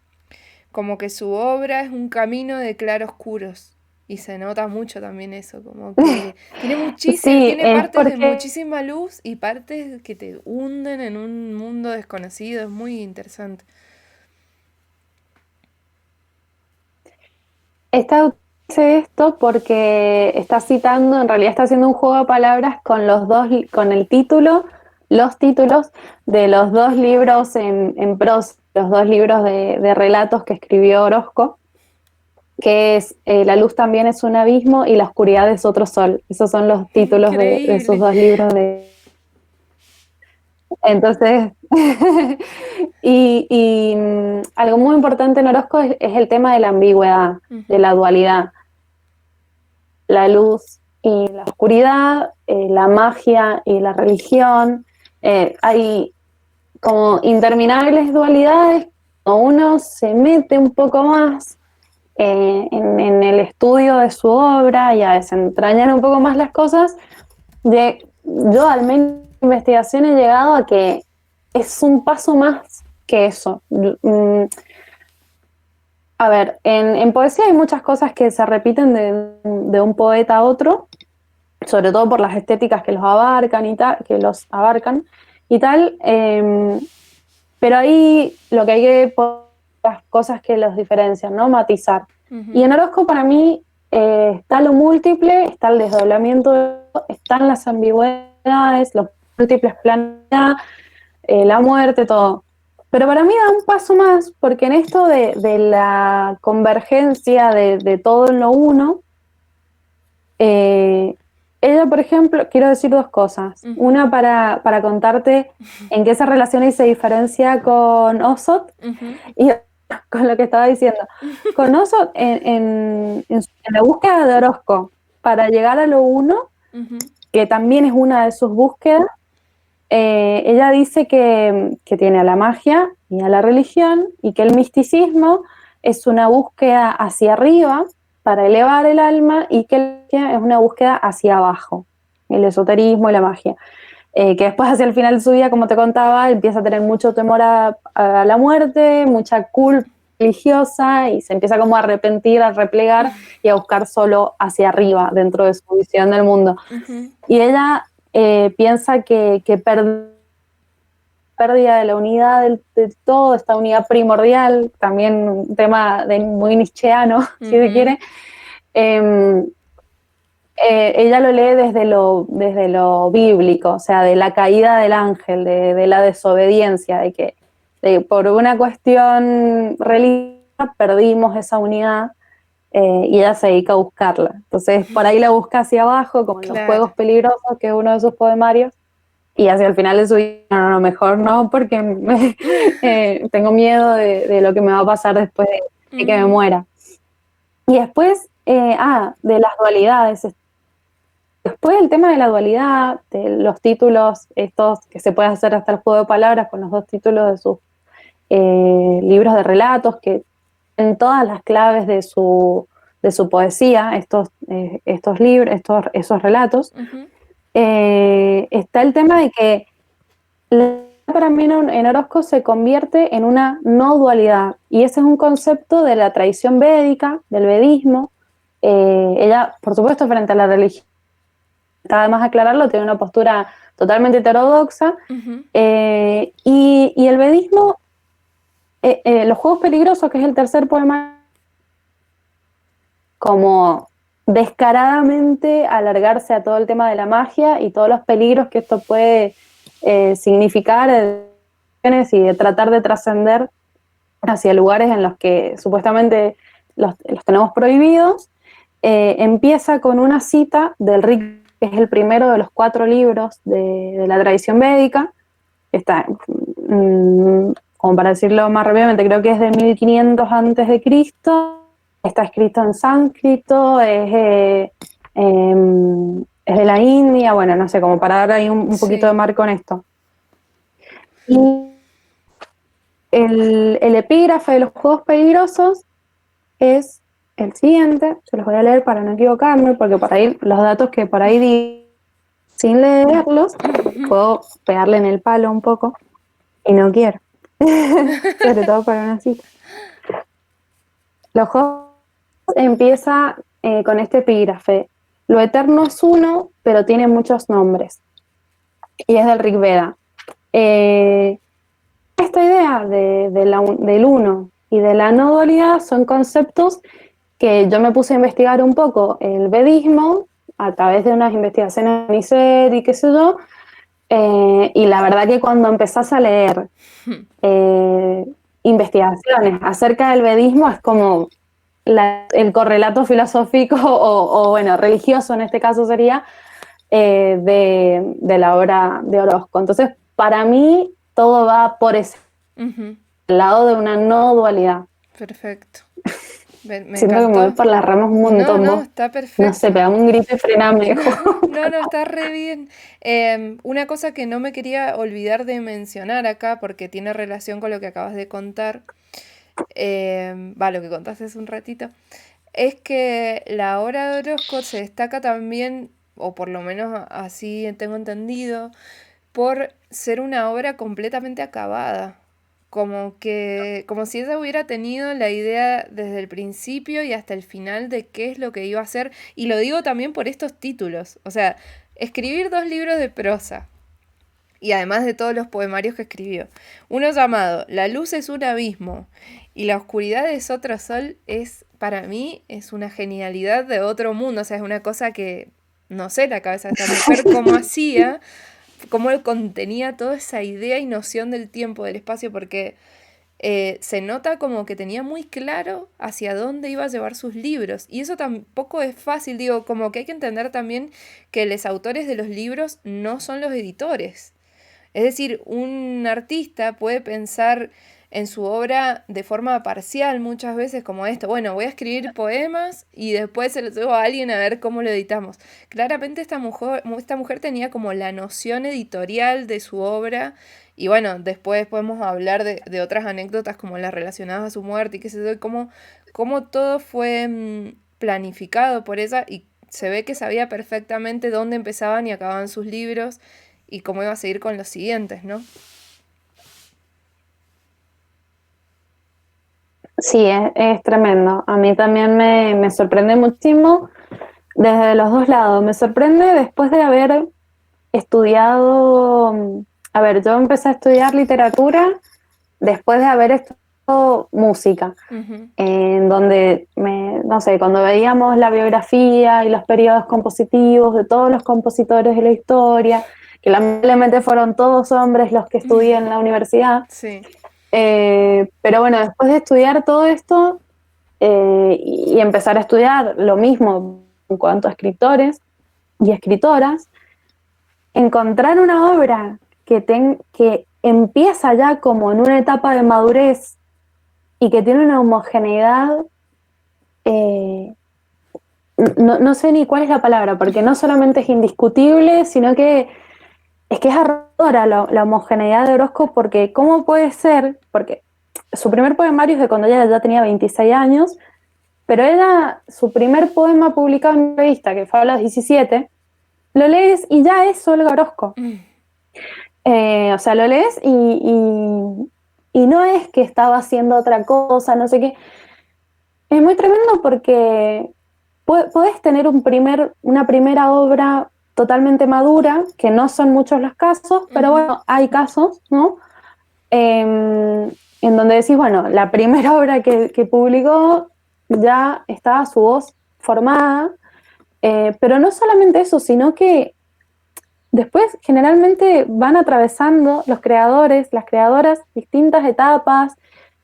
[SPEAKER 1] como que su obra es un camino de claroscuros. Y se nota mucho también eso, como que tiene muchísimo,
[SPEAKER 2] Sí,
[SPEAKER 1] tiene
[SPEAKER 2] es
[SPEAKER 1] partes de
[SPEAKER 2] porque
[SPEAKER 1] muchísima luz y partes que te hunden en un mundo desconocido, es muy interesante.
[SPEAKER 2] dice esto porque está citando, en realidad está haciendo un juego de palabras con los dos, con el título, los títulos de los dos libros en prosa, los dos libros de relatos que escribió Orozco, que es La luz también es un abismo y La oscuridad es otro sol. Esos son los títulos de esos
[SPEAKER 1] Increíble.
[SPEAKER 2] dos libros de... Entonces, algo muy importante en Orozco es el tema de la ambigüedad, de
[SPEAKER 1] Ujú.
[SPEAKER 2] la dualidad, la luz y la oscuridad, la magia y la religión. Hay como interminables dualidades, uno se mete un poco más en el estudio de su obra y a desentrañar un poco más las cosas, yo al menos en investigación he llegado a que es un paso más que eso. A ver, en poesía hay muchas cosas que se repiten de un poeta a otro, sobre todo por las estéticas que los abarcan y tal, que los abarcan y tal, pero ahí lo que hay que poner las cosas que los diferencian, ¿no? Matizar. Y
[SPEAKER 1] Ujú.
[SPEAKER 2] en Orozco para mí está lo múltiple, está el desdoblamiento, están las ambigüedades, los múltiples planos, la muerte, todo. Pero para mí da un paso más, porque en esto de la convergencia de todo en lo uno, eh, ella, por ejemplo, quiero decir dos cosas.
[SPEAKER 1] Ujú.
[SPEAKER 2] Una para contarte en qué se relaciona y se diferencia con Osot
[SPEAKER 1] Ujú.
[SPEAKER 2] y con lo que estaba diciendo. Con Osot, en la búsqueda de Orozco, para llegar a lo uno,
[SPEAKER 1] Ujú.
[SPEAKER 2] que también es una de sus búsquedas, ella dice que tiene a la magia y a la religión y que el misticismo es una búsqueda hacia arriba para elevar el alma y que la magia es una búsqueda hacia abajo, el esoterismo y la magia. Que después hacia el final de su vida, como te contaba, empieza a tener mucho temor a la muerte, mucha culpa religiosa y se empieza como a arrepentir, a replegar y a buscar solo hacia arriba dentro de su visión del mundo.
[SPEAKER 1] Ujú.
[SPEAKER 2] Y ella piensa que pérdida de la unidad de todo, esta unidad primordial, también un tema muy nietzscheano, si se
[SPEAKER 1] Ujú.
[SPEAKER 2] quiere, eh, ella lo lee desde lo bíblico, o sea, de la caída del ángel, de la desobediencia, por una cuestión religiosa perdimos esa unidad y ella se dedica a buscarla. Entonces, por ahí la busca hacia abajo, como en Los
[SPEAKER 1] Claro.
[SPEAKER 2] Juegos Peligrosos, que es uno de sus poemarios, y hacia el final de su vida, no, no, mejor no, porque tengo miedo de lo que me va a pasar después de que me
[SPEAKER 1] Ujú.
[SPEAKER 2] muera. Y después, de las dualidades. Después el tema de la dualidad, de los títulos, estos que se puede hacer hasta el juego de palabras con los dos títulos de sus libros de relatos, que en todas las claves de su poesía, estos libros, esos relatos,
[SPEAKER 1] Ujú.
[SPEAKER 2] está el tema de que para mí en Orozco se convierte en una no dualidad, y ese es un concepto de la tradición védica, del vedismo. Ella, por supuesto, frente a la religión, además de aclararlo, tiene una postura totalmente heterodoxa,
[SPEAKER 1] Ujú.
[SPEAKER 2] y el vedismo, Los Juegos Peligrosos, que es el tercer poema, como descaradamente alargarse a todo el tema de la magia y todos los peligros que esto puede significar y de tratar de trascender hacia lugares en los que supuestamente los tenemos prohibidos, empieza con una cita del Rig, que es el primero de los 4 libros de la tradición védica. Está, como para decirlo más rápidamente, creo que es de 1500 antes de Cristo. Está escrito en sánscrito, es de la India, bueno, no sé, como para dar ahí un poquito de
[SPEAKER 1] Sí.
[SPEAKER 2] marco en esto. Y el epígrafe de los juegos peligrosos es el siguiente, se los voy a leer para no equivocarme, porque por ahí los datos que por ahí di sin leerlos, puedo pegarle en el palo un poco, y no quiero, sobre todo para una cita. Los juegos empieza con este epígrafe: lo eterno es uno, pero tiene muchos nombres, y es del Rig Veda. Esta idea del uno y de la no dualidad son conceptos que yo me puse a investigar un poco el vedismo a través de unas investigaciones en ICER y qué sé yo, y la verdad que cuando empezás a leer investigaciones acerca del vedismo es como el correlato filosófico o, bueno, religioso en este caso sería, de la obra de Orozco. Entonces, para mí, todo va por ese
[SPEAKER 1] Ujú.
[SPEAKER 2] lado de una no dualidad.
[SPEAKER 1] Perfecto. Me
[SPEAKER 2] Siento que me voy
[SPEAKER 1] encantó.
[SPEAKER 2] por las ramas un
[SPEAKER 1] No,
[SPEAKER 2] montón,
[SPEAKER 1] no,
[SPEAKER 2] vos.
[SPEAKER 1] está
[SPEAKER 2] No sé,
[SPEAKER 1] perfecto.
[SPEAKER 2] pegame un grito y frename, hijo.
[SPEAKER 1] No, no, no, está re bien. Una cosa que no me quería olvidar de mencionar acá, porque tiene relación con lo que acabas de contar, lo que contaste hace un ratito, es que la obra de Orozco se destaca también, o por lo menos así tengo entendido, por ser una obra completamente acabada. Como que, como si ella hubiera tenido la idea desde el principio y hasta el final de qué es lo que iba a hacer. Y lo digo también por estos títulos. O sea, escribir 2 libros de prosa. Y además de todos los poemarios que escribió. Uno llamado La luz es un abismo y la oscuridad es otro sol, es, para mí, es una genialidad de otro mundo. O sea, es una cosa que, no sé, la cabeza de esta mujer cómo hacía, cómo contenía toda esa idea y noción del tiempo, del espacio, porque se nota como que tenía muy claro hacia dónde iba a llevar sus libros. Y eso tampoco es fácil, digo, como que hay que entender también que los autores de los libros no son los editores. Es decir, un artista puede pensar en su obra de forma parcial muchas veces como esto. Bueno, voy a escribir poemas y después se los llevo a alguien a ver cómo lo editamos. Claramente esta mujer tenía como la noción editorial de su obra y bueno, después podemos hablar de otras anécdotas como las relacionadas a su muerte y qué sé yo, y cómo todo fue planificado por ella y se ve que sabía perfectamente dónde empezaban y acababan sus libros y cómo iba a seguir con los siguientes, ¿no?
[SPEAKER 2] Sí, es tremendo. A mí también me sorprende muchísimo desde los dos lados. Me sorprende después de haber estudiado, a ver, yo empecé a estudiar literatura después de haber estudiado música,
[SPEAKER 1] Ujú.
[SPEAKER 2] en donde, no sé, cuando veíamos la biografía y los periodos compositivos de todos los compositores de la historia, que lamentablemente fueron todos hombres los que estudié en la universidad,
[SPEAKER 1] Sí.
[SPEAKER 2] pero bueno, después de estudiar todo esto y empezar a estudiar lo mismo en cuanto a escritores y escritoras, encontrar una obra que empieza ya como en una etapa de madurez y que tiene una homogeneidad, eh, no sé ni cuál es la palabra, porque no solamente es indiscutible, sino que es arrolladora la homogeneidad de Orozco, porque ¿cómo puede ser? Porque su primer poemario es de cuando ella ya tenía 26 años, pero ella, su primer poema publicado en una revista, que fue a los 17, lo lees y ya es Olga Orozco. O sea, lo lees y no es que estaba haciendo otra cosa, no sé qué. Es muy tremendo porque podés tener una primera obra totalmente madura, que no son muchos los casos, pero
[SPEAKER 1] Ujú.
[SPEAKER 2] bueno, hay casos, ¿no? En donde decís, bueno, la primera obra que publicó ya estaba su voz formada, pero no solamente eso, sino que después generalmente van atravesando los creadores, las creadoras, distintas etapas,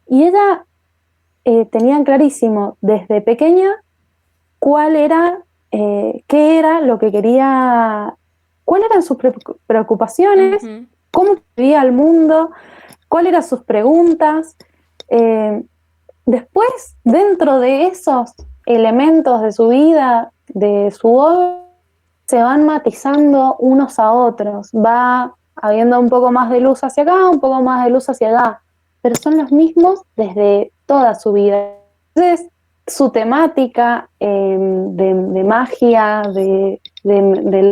[SPEAKER 2] y ella tenía clarísimo desde pequeña cuál era, qué era lo que quería, cuáles eran sus preocupaciones,
[SPEAKER 1] Ujú.
[SPEAKER 2] cómo vivía el mundo, cuáles eran sus preguntas. Eh, Después, dentro de esos elementos de su vida, de su obra, se van matizando unos a otros, va habiendo un poco más de luz hacia acá, un poco más de luz hacia allá, pero son los mismos desde toda su vida. Entonces, su temática de magia, de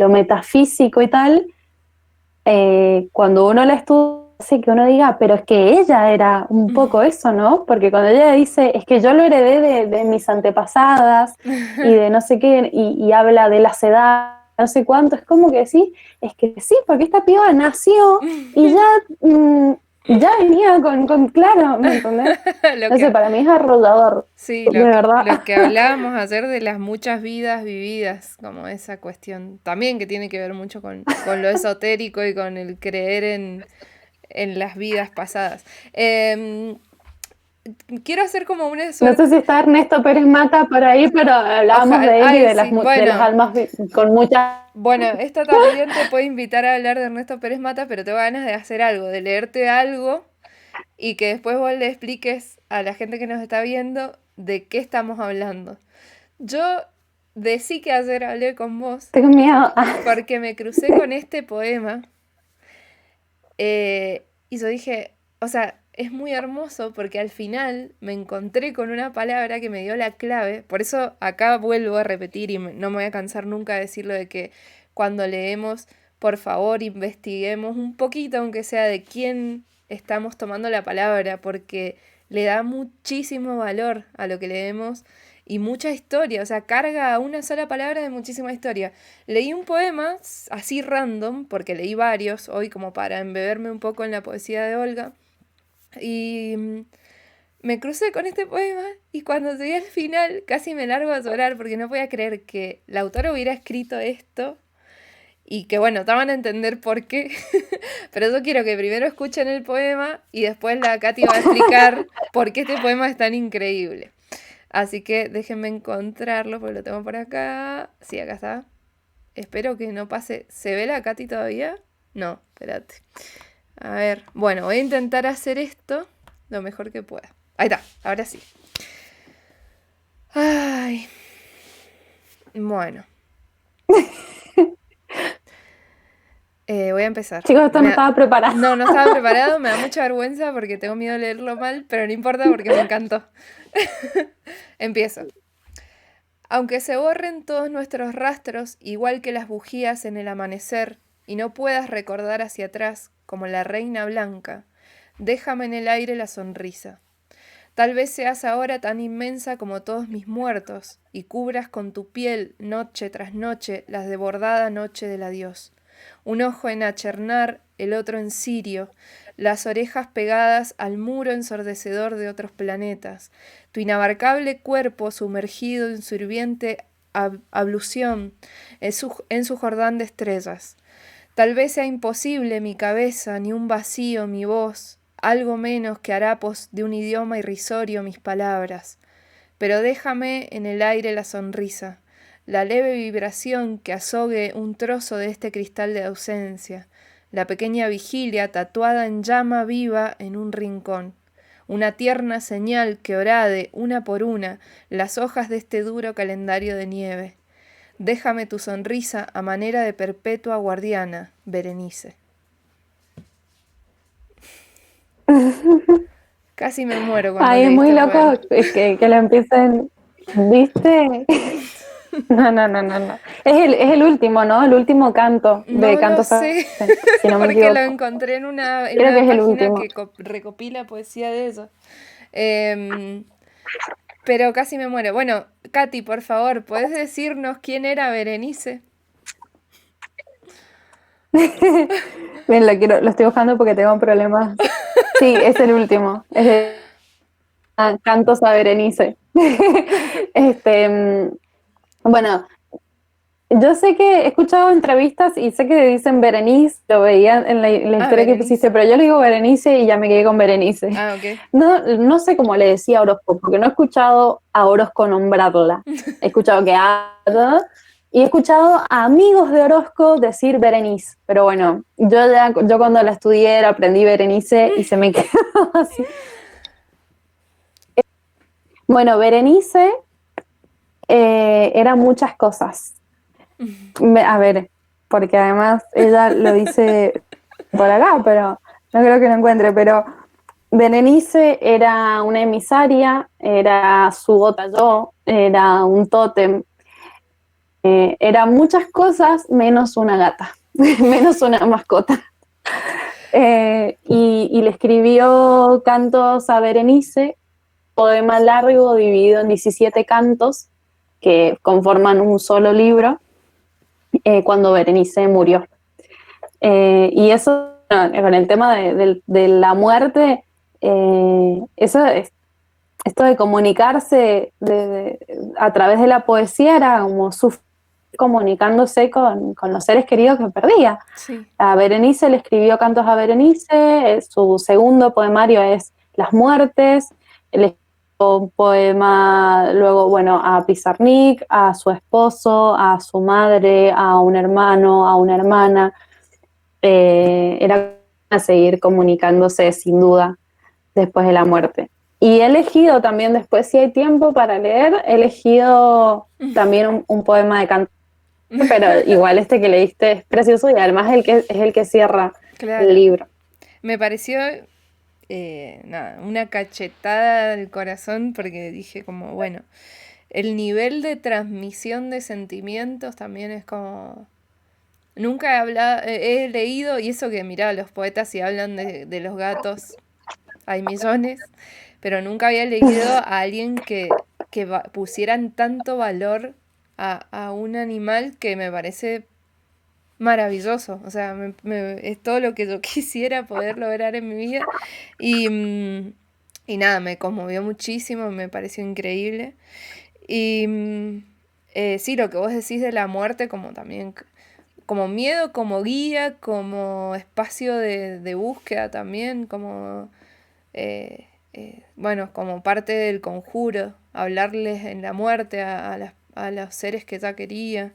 [SPEAKER 2] lo metafísico y tal, cuando uno la estudia, hace que uno diga, pero es que ella era un poco eso, ¿no? Porque cuando ella dice, es que yo lo heredé de mis antepasadas y de no sé qué, y habla de las edades, no sé cuánto, es como que sí, es que sí, porque esta piba nació y ya, ya venía claro, ¿me entendés?
[SPEAKER 1] Lo
[SPEAKER 2] No sé,
[SPEAKER 1] que,
[SPEAKER 2] para mí es arrollador,
[SPEAKER 1] sí,
[SPEAKER 2] de verdad.
[SPEAKER 1] lo que hablábamos ayer de las muchas vidas vividas, como esa cuestión, también que tiene que ver mucho con lo esotérico y con el creer en las vidas pasadas. Em, quiero hacer como una
[SPEAKER 2] No sé
[SPEAKER 1] suerte.
[SPEAKER 2] si está Ernesto Pérez Mata por ahí, pero hablábamos
[SPEAKER 1] Ojalá,
[SPEAKER 2] de él y
[SPEAKER 1] ay,
[SPEAKER 2] de
[SPEAKER 1] sí,
[SPEAKER 2] de las
[SPEAKER 1] bueno,
[SPEAKER 2] almas con muchas.
[SPEAKER 1] bueno, esto también te puede invitar a hablar de Ernesto Pérez Mata, pero tengo ganas de hacer algo, de leerte algo y que después vos le expliques a la gente que nos está viendo de qué estamos hablando. Yo decí que ayer hablé con vos
[SPEAKER 2] Tengo miedo.
[SPEAKER 1] porque me crucé con este poema y yo dije, o sea, es muy hermoso porque al final me encontré con una palabra que me dio la clave. Por eso acá vuelvo a repetir y no me voy a cansar nunca de decirlo de que cuando leemos, por favor, investiguemos un poquito, aunque sea de quién estamos tomando la palabra, porque le da muchísimo valor a lo que leemos y mucha historia, o sea, carga una sola palabra de muchísima historia. Leí un poema así random, porque leí varios hoy como para embeberme un poco en la poesía de Olga, y me crucé con este poema y cuando llegué al final casi me largo a llorar porque no podía creer que la autora hubiera escrito esto y que bueno, te van a entender por qué, pero yo quiero que primero escuchen el poema y después la Katy va a explicar por qué este poema es tan increíble. Así que déjenme encontrarlo porque lo tengo por acá. Sí, acá está. Espero que no pase. ¿Se ve la Katy todavía? No, espérate. A ver, bueno, voy a intentar hacer esto lo mejor que pueda. Ahí está, ahora sí. Ay, bueno, voy a empezar.
[SPEAKER 2] Chicos, esto no estaba preparado.
[SPEAKER 1] No, no estaba preparado, me da mucha vergüenza porque tengo miedo de leerlo mal, pero no importa porque me encantó. Empiezo. Aunque se borren todos nuestros rastros, igual que las bujías en el amanecer, y no puedas recordar hacia atrás, como la reina blanca, déjame en el aire la sonrisa. Tal vez seas ahora tan inmensa como todos mis muertos, y cubras con tu piel, noche tras noche, la desbordada noche del adiós. Un ojo en Achernar, el otro en Sirio, las orejas pegadas al muro ensordecedor de otros planetas, tu inabarcable cuerpo sumergido en su hirviente ablución, en su Jordán de estrellas. Tal vez sea imposible mi cabeza, ni un vacío mi voz, algo menos que harapos de un idioma irrisorio mis palabras. Pero déjame en el aire la sonrisa, la leve vibración que azogue un trozo de este cristal de ausencia, la pequeña vigilia tatuada en llama viva en un rincón, una tierna señal que orade una por una las hojas de este duro calendario de nieve. Déjame tu sonrisa a manera de perpetua guardiana, Berenice. Casi me muero cuando
[SPEAKER 2] Ay, es
[SPEAKER 1] leí
[SPEAKER 2] muy
[SPEAKER 1] este
[SPEAKER 2] loco
[SPEAKER 1] poema.
[SPEAKER 2] que lo empiecen, ¿viste? No, no, no, no, no. Es el último, ¿no? El último canto de
[SPEAKER 1] No lo
[SPEAKER 2] Cantos
[SPEAKER 1] sé,
[SPEAKER 2] si no me
[SPEAKER 1] porque lo
[SPEAKER 2] equivoco.
[SPEAKER 1] encontré en
[SPEAKER 2] Creo que
[SPEAKER 1] una
[SPEAKER 2] es el
[SPEAKER 1] página
[SPEAKER 2] último.
[SPEAKER 1] que recopila poesía de eso. Em, pero casi me muero. Bueno, Katy, por favor, ¿puedes decirnos quién era Berenice?
[SPEAKER 2] Bien, lo estoy buscando porque tengo problemas. Sí, es el último. Es de Cantos a Berenice. Este, bueno, Yo sé que he escuchado entrevistas y sé que dicen Berenice, lo veía en la
[SPEAKER 1] Ah,
[SPEAKER 2] historia que
[SPEAKER 1] Berenice.
[SPEAKER 2] pusiste, pero yo le digo Berenice y ya me quedé con Berenice.
[SPEAKER 1] Ah, ok.
[SPEAKER 2] No, no sé cómo le decía a Orozco, porque no he escuchado a Orozco nombrarla. He escuchado que Ada y he escuchado a amigos de Orozco decir Berenice, pero bueno, yo cuando la estudié aprendí Berenice y se me quedó así. Bueno, Berenice era muchas cosas. A ver, porque además ella lo dice por acá, pero no creo que lo encuentre, pero Berenice era una emisaria, era su gota-yo, era un tótem, era muchas cosas menos una gata, menos una mascota. Y le escribió cantos a Berenice, poema largo dividido en 17 cantos que conforman un solo libro, cuando Berenice murió. Y eso, bueno, con el tema de la muerte, eso es, esto de comunicarse a través de la poesía era como comunicándose con los seres queridos que perdía.
[SPEAKER 1] Sí.
[SPEAKER 2] A Berenice le escribió cantos a Berenice, su segundo poemario es Las Muertes, le escribió un poema luego, bueno, a Pizarnik, a su esposo, a su madre, a un hermano, a una hermana. Era a seguir comunicándose sin duda después de la muerte. Y he elegido también después, si hay tiempo para leer, he elegido también un poema de canto, pero igual este que leíste es precioso y además es el que cierra el
[SPEAKER 1] Claro.
[SPEAKER 2] libro.
[SPEAKER 1] Me pareció, nada, una cachetada al corazón porque dije como, bueno, el nivel de transmisión de sentimientos también es como... Nunca he hablado, he leído, y eso que mirá, los poetas si hablan de los gatos, hay millones, pero nunca había leído a alguien que pusieran tanto valor a un animal que me parece maravilloso. O sea, es todo lo que yo quisiera poder lograr en mi vida. Y, y nada, me conmovió muchísimo, me pareció increíble. Y sí, lo que vos decís de la muerte, como también, como miedo, como guía, como espacio de búsqueda también, como, bueno, como parte del conjuro, hablarles en la muerte a los seres que ya quería.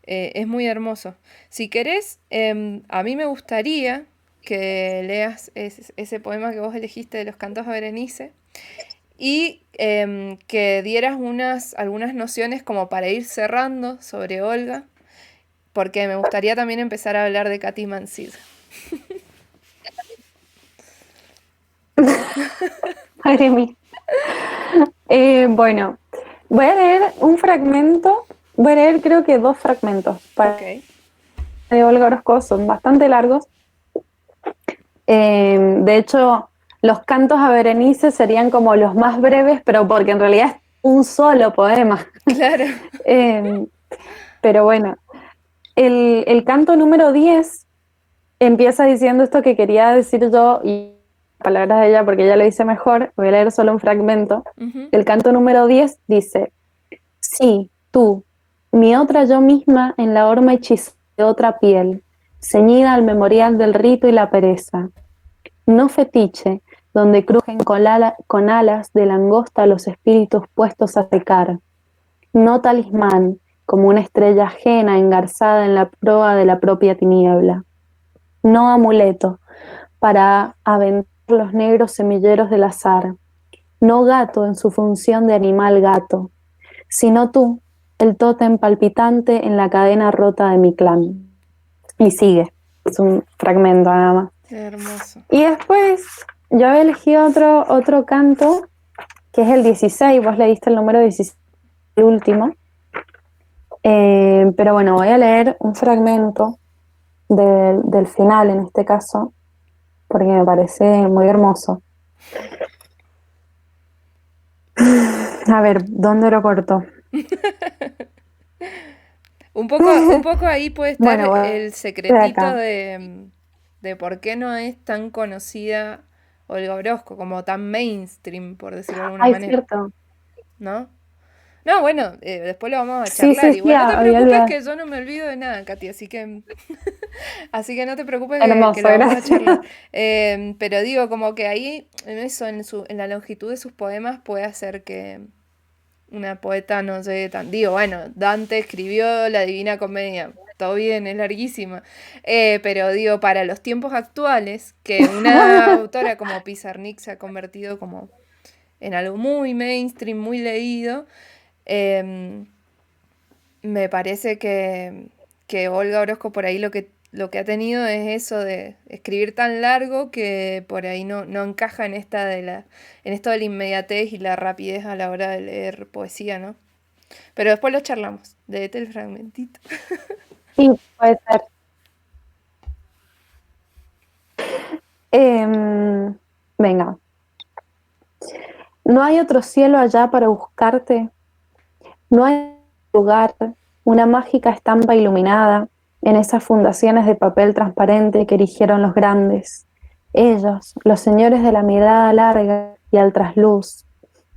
[SPEAKER 1] Es muy hermoso. Si querés, a mí me gustaría que leas ese poema que vos elegiste de los cantos a Berenice y que dieras algunas nociones como para ir cerrando sobre Olga, porque me gustaría también empezar a hablar de Katy Mansid.
[SPEAKER 2] Madre mía. Bueno, voy a leer un fragmento, voy a leer creo que dos fragmentos
[SPEAKER 1] Ok.
[SPEAKER 2] de Olga Orozco, son bastante largos. De hecho, los cantos a Berenice serían como los más breves, pero porque en realidad es un solo poema.
[SPEAKER 1] Claro.
[SPEAKER 2] Eh, pero bueno, el canto número 10 empieza diciendo esto que quería decir yo, y palabras de ella porque ella lo dice mejor, voy a leer solo un fragmento.
[SPEAKER 1] Ujú.
[SPEAKER 2] El canto número 10 dice: sí, tú, mi otra yo misma en la horma hechizada de otra piel, ceñida al memorial del rito y la pereza. No fetiche, donde crujen con alas de langosta los espíritus puestos a secar. No talismán, como una estrella ajena engarzada en la proa de la propia tiniebla. No amuleto, para aventar los negros semilleros del azar. No gato en su función de animal gato, sino tú, el tótem palpitante en la cadena rota de mi clan. Y sigue, es un fragmento nada más.
[SPEAKER 1] Hermoso.
[SPEAKER 2] Y después yo había elegido otro canto, que es el 16, vos leíste el número 16, el último. Pero bueno, voy a leer un fragmento del final en este caso, porque me parece muy hermoso. A ver, ¿dónde lo corto?
[SPEAKER 1] Un poco ahí puede estar
[SPEAKER 2] Bueno, voy
[SPEAKER 1] el
[SPEAKER 2] de
[SPEAKER 1] secretito
[SPEAKER 2] acá.
[SPEAKER 1] de por qué no es tan conocida Olga Orozco, como tan mainstream, por decirlo de alguna
[SPEAKER 2] Ay,
[SPEAKER 1] manera,
[SPEAKER 2] cierto.
[SPEAKER 1] ¿no? No, bueno, después lo vamos a
[SPEAKER 2] Sí,
[SPEAKER 1] charlar.
[SPEAKER 2] sí, sí,
[SPEAKER 1] Igual no te
[SPEAKER 2] había
[SPEAKER 1] preocupes
[SPEAKER 2] olvidado.
[SPEAKER 1] que yo no me olvido de nada, Katy, así que no te preocupes que
[SPEAKER 2] Hermoso,
[SPEAKER 1] lo vamos a
[SPEAKER 2] gracias.
[SPEAKER 1] charlar. Pero digo, como que ahí, en eso, en la longitud de sus poemas, puede hacer que una poeta no llegue tan. Digo, bueno, Dante escribió la Divina Comedia. Todo bien, es larguísima. Pero digo, para los tiempos actuales, que una autora como Pizarnik se ha convertido como en algo muy mainstream, muy leído, em, me parece que Olga Orozco por ahí lo que ha tenido es eso de escribir tan largo que por ahí no encaja en en esto de la inmediatez y la rapidez a la hora de leer poesía, ¿no? Pero después lo charlamos, de el fragmentito.
[SPEAKER 2] Sí, puede ser. Em, Venga, no hay otro cielo allá para buscarte, no hay lugar, una mágica estampa iluminada en esas fundaciones de papel transparente que erigieron los grandes. Ellos, los señores de la mirada larga y al trasluz,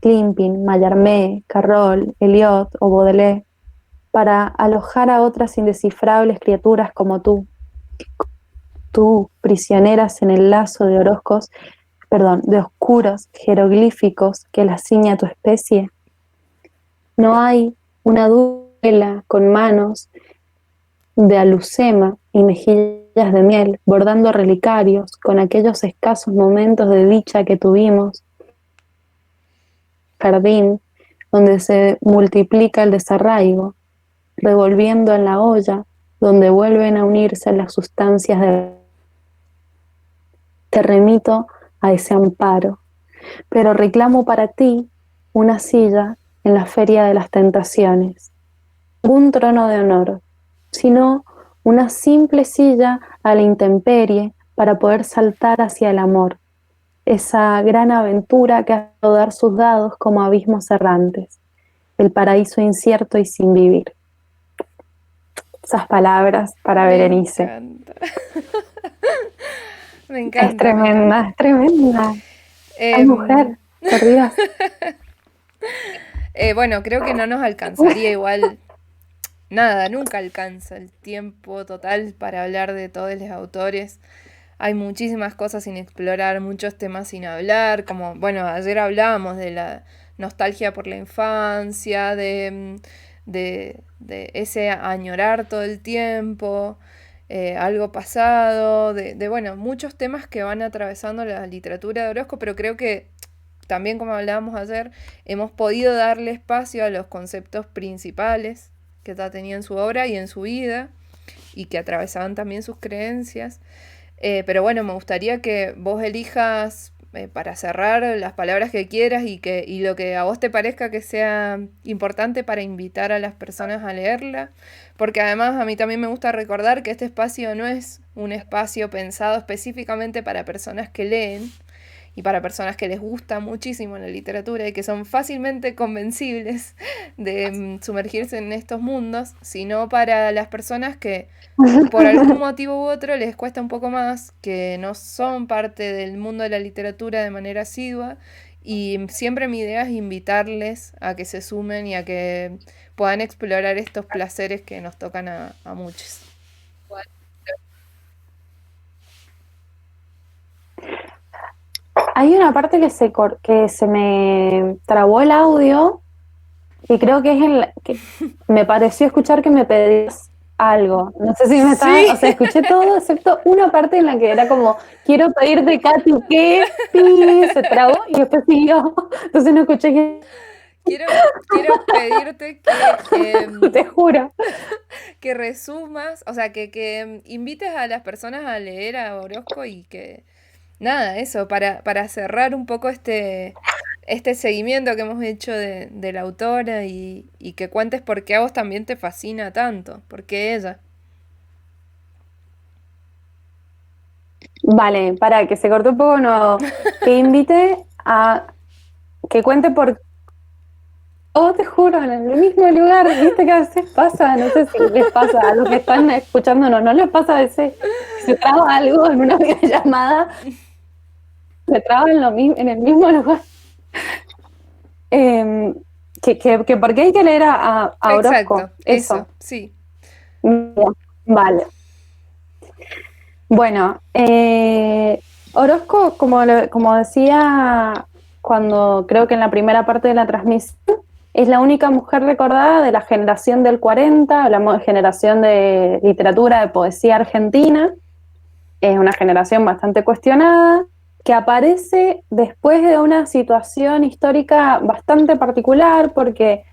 [SPEAKER 2] Klimpin, Mallarmé, Carroll, Eliot o Baudelaire, para alojar a otras indescifrables criaturas como tú, prisioneras en el lazo de Orozcos, perdón, de oscuros jeroglíficos que la ciña tu especie. No hay una duela con manos de alucema y mejillas de miel, bordando relicarios con aquellos escasos momentos de dicha que tuvimos, jardín, donde se multiplica el desarraigo, revolviendo en la olla, donde vuelven a unirse las sustancias de... Te remito a ese amparo, pero reclamo para ti una silla en la feria de las tentaciones, un trono de honor, sino una simple silla a la intemperie para poder saltar hacia el amor, esa gran aventura que ha dado dar sus dados como abismos errantes, el paraíso incierto y sin vivir. Esas palabras para
[SPEAKER 1] Me
[SPEAKER 2] Berenice.
[SPEAKER 1] encanta. Me encanta, me
[SPEAKER 2] Es
[SPEAKER 1] encanta.
[SPEAKER 2] tremenda. Ay,
[SPEAKER 1] Em,
[SPEAKER 2] mujer, por Dios.
[SPEAKER 1] bueno, creo que no nos alcanzaría igual. Nada, nunca alcanza el tiempo total para hablar de todos los autores. Hay muchísimas cosas sin explorar, muchos temas sin hablar, como, bueno, ayer hablábamos de la nostalgia por la infancia, de ese añorar todo el tiempo, algo pasado, bueno, muchos temas que van atravesando la literatura de Orozco, pero creo que también como hablábamos ayer, hemos podido darle espacio a los conceptos principales que ya tenía en su obra y en su vida y que atravesaban también sus creencias. Pero bueno, me gustaría que vos elijas para cerrar las palabras que quieras y lo que a vos te parezca que sea importante para invitar a las personas a leerla. Porque además a mí también me gusta recordar que este espacio no es un espacio pensado específicamente para personas que leen, y para personas que les gusta muchísimo la literatura y que son fácilmente convencibles de sumergirse en estos mundos, sino para las personas que por algún motivo u otro les cuesta un poco más, que no son parte del mundo de la literatura de manera asidua. Y siempre mi idea es invitarles a que se sumen y a que puedan explorar estos placeres que nos tocan a muchos.
[SPEAKER 2] Hay una parte que se me trabó el audio y creo que es que me pareció escuchar que me pedías algo. No sé si me estaba, o
[SPEAKER 1] Sí,
[SPEAKER 2] sea, escuché todo excepto una parte en la que era como, quiero pedirte, Katy, que pi, se trabó y después siguió. Entonces no escuché
[SPEAKER 1] quiero pedirte
[SPEAKER 2] te juro.
[SPEAKER 1] que resumas, o sea, que invites a las personas a leer a Orozco y que, nada, eso, para cerrar un poco este seguimiento que hemos hecho de la autora y que cuentes por qué a vos también te fascina tanto, porque ella.
[SPEAKER 2] Vale, para que se cortó un poco, no. Que invite a que cuente por... Oh, te juro, en el mismo lugar, viste que a veces pasa, no sé si les pasa a los que están escuchándonos, no les pasa a veces que se traba algo en una videollamada, se traba en el mismo lugar. Eh, que por qué hay que leer a Orozco,
[SPEAKER 1] Exacto,
[SPEAKER 2] eso.
[SPEAKER 1] eso, sí.
[SPEAKER 2] Bien, vale. Bueno, Orozco, como decía cuando creo que en la primera parte de la transmisión, es la única mujer recordada de la generación del 40, la generación de literatura, de poesía argentina. Es una generación bastante cuestionada, que aparece después de una situación histórica bastante particular, porque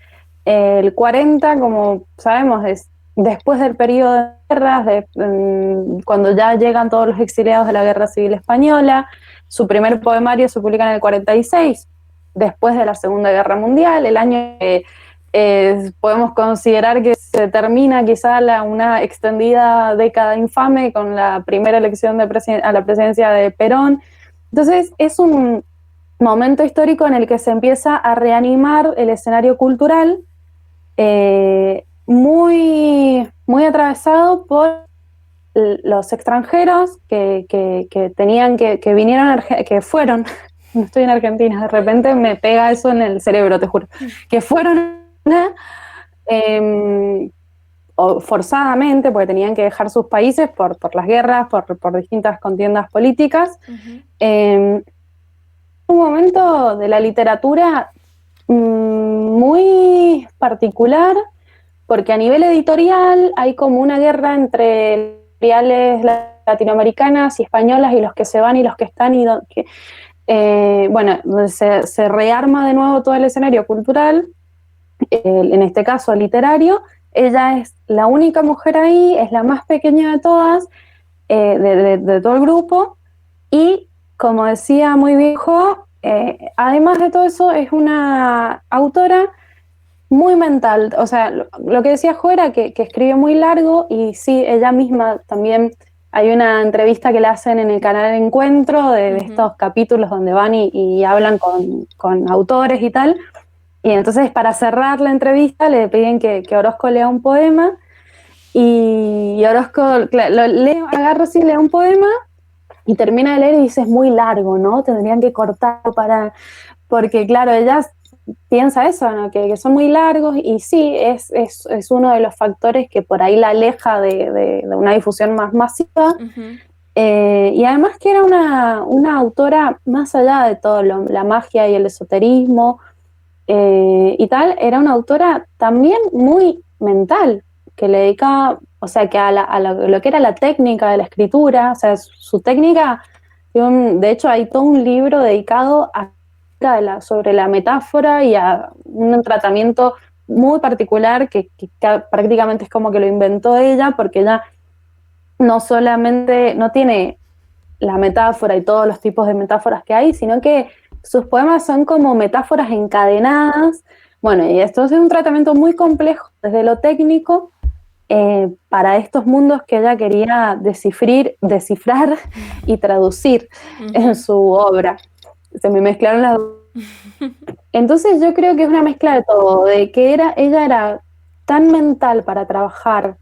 [SPEAKER 2] el 40, como sabemos, es después del periodo de guerras, cuando ya llegan todos los exiliados de la Guerra Civil Española. Su primer poemario se publica en el 46, después de la Segunda Guerra Mundial, el año que podemos considerar que se termina quizá una extendida década infame con la primera elección a la presidencia de Perón. Entonces es un momento histórico en el que se empieza a reanimar el escenario cultural, muy atravesado por los extranjeros que tenían que vinieron, que fueron, no estoy en Argentina, de repente me pega eso en el cerebro, te juro, que fueron eh, o forzadamente, porque tenían que dejar sus países por las guerras, por distintas contiendas políticas. Un momento de la literatura muy particular, porque a nivel editorial hay como una guerra entre editoriales latinoamericanas y españolas y los que se van y los que están, y bueno, se rearma de nuevo todo el escenario cultural, en este caso literario. Ella es la única mujer ahí, es la más pequeña de todas, de todo el grupo, y como decía muy viejo, además de todo eso es una autora muy mental. O sea, lo que decía Jo era que escribe muy largo, y sí, ella misma también, hay una entrevista que le hacen en el canal Encuentro de estos capítulos donde van y hablan con autores y tal, y entonces para cerrar la entrevista le piden que Orozco lea un poema, y Orozco agarra así, lee un poema y termina de leer y dice: es muy largo, ¿no? Tendrían que cortarlo porque claro, ella piensa eso, ¿no? Que son muy largos, y sí, es uno de los factores que por ahí la aleja de una difusión más masiva. Y además que era una autora, más allá de todo la magia y el esoterismo, y tal, era una autora también muy mental, que le dedicaba, o sea, que lo que era la técnica de la escritura, o sea, su técnica, de hecho hay todo un libro dedicado sobre la metáfora y a un tratamiento muy particular que prácticamente es como que lo inventó ella, porque ella no solamente no tiene la metáfora y todos los tipos de metáforas que hay, sino que sus poemas son como metáforas encadenadas. Bueno, y esto es un tratamiento muy complejo desde lo técnico, para estos mundos que ella quería descifrar y traducir en su obra. Se me mezclaron las dos. Entonces yo creo que es una mezcla de todo, de que ella era tan mental para trabajar,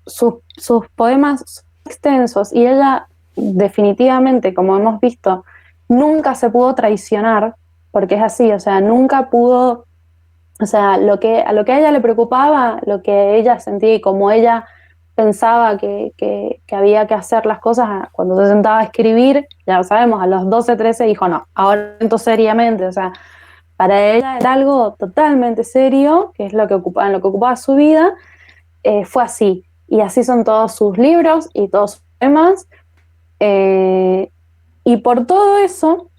[SPEAKER 2] sus poemas extensos, y ella definitivamente, como hemos visto, nunca se pudo traicionar, porque es así, o sea, nunca pudo, o sea, a lo que a ella le preocupaba, lo que ella sentía y como ella pensaba que había que hacer las cosas, cuando se sentaba a escribir, ya lo sabemos, a los 12 13 dijo: no, ahora entonces seriamente, o sea, para ella era algo totalmente serio, que es en lo que ocupaba su vida. Fue así, y así son todos sus libros y todos sus temas, y por todo eso,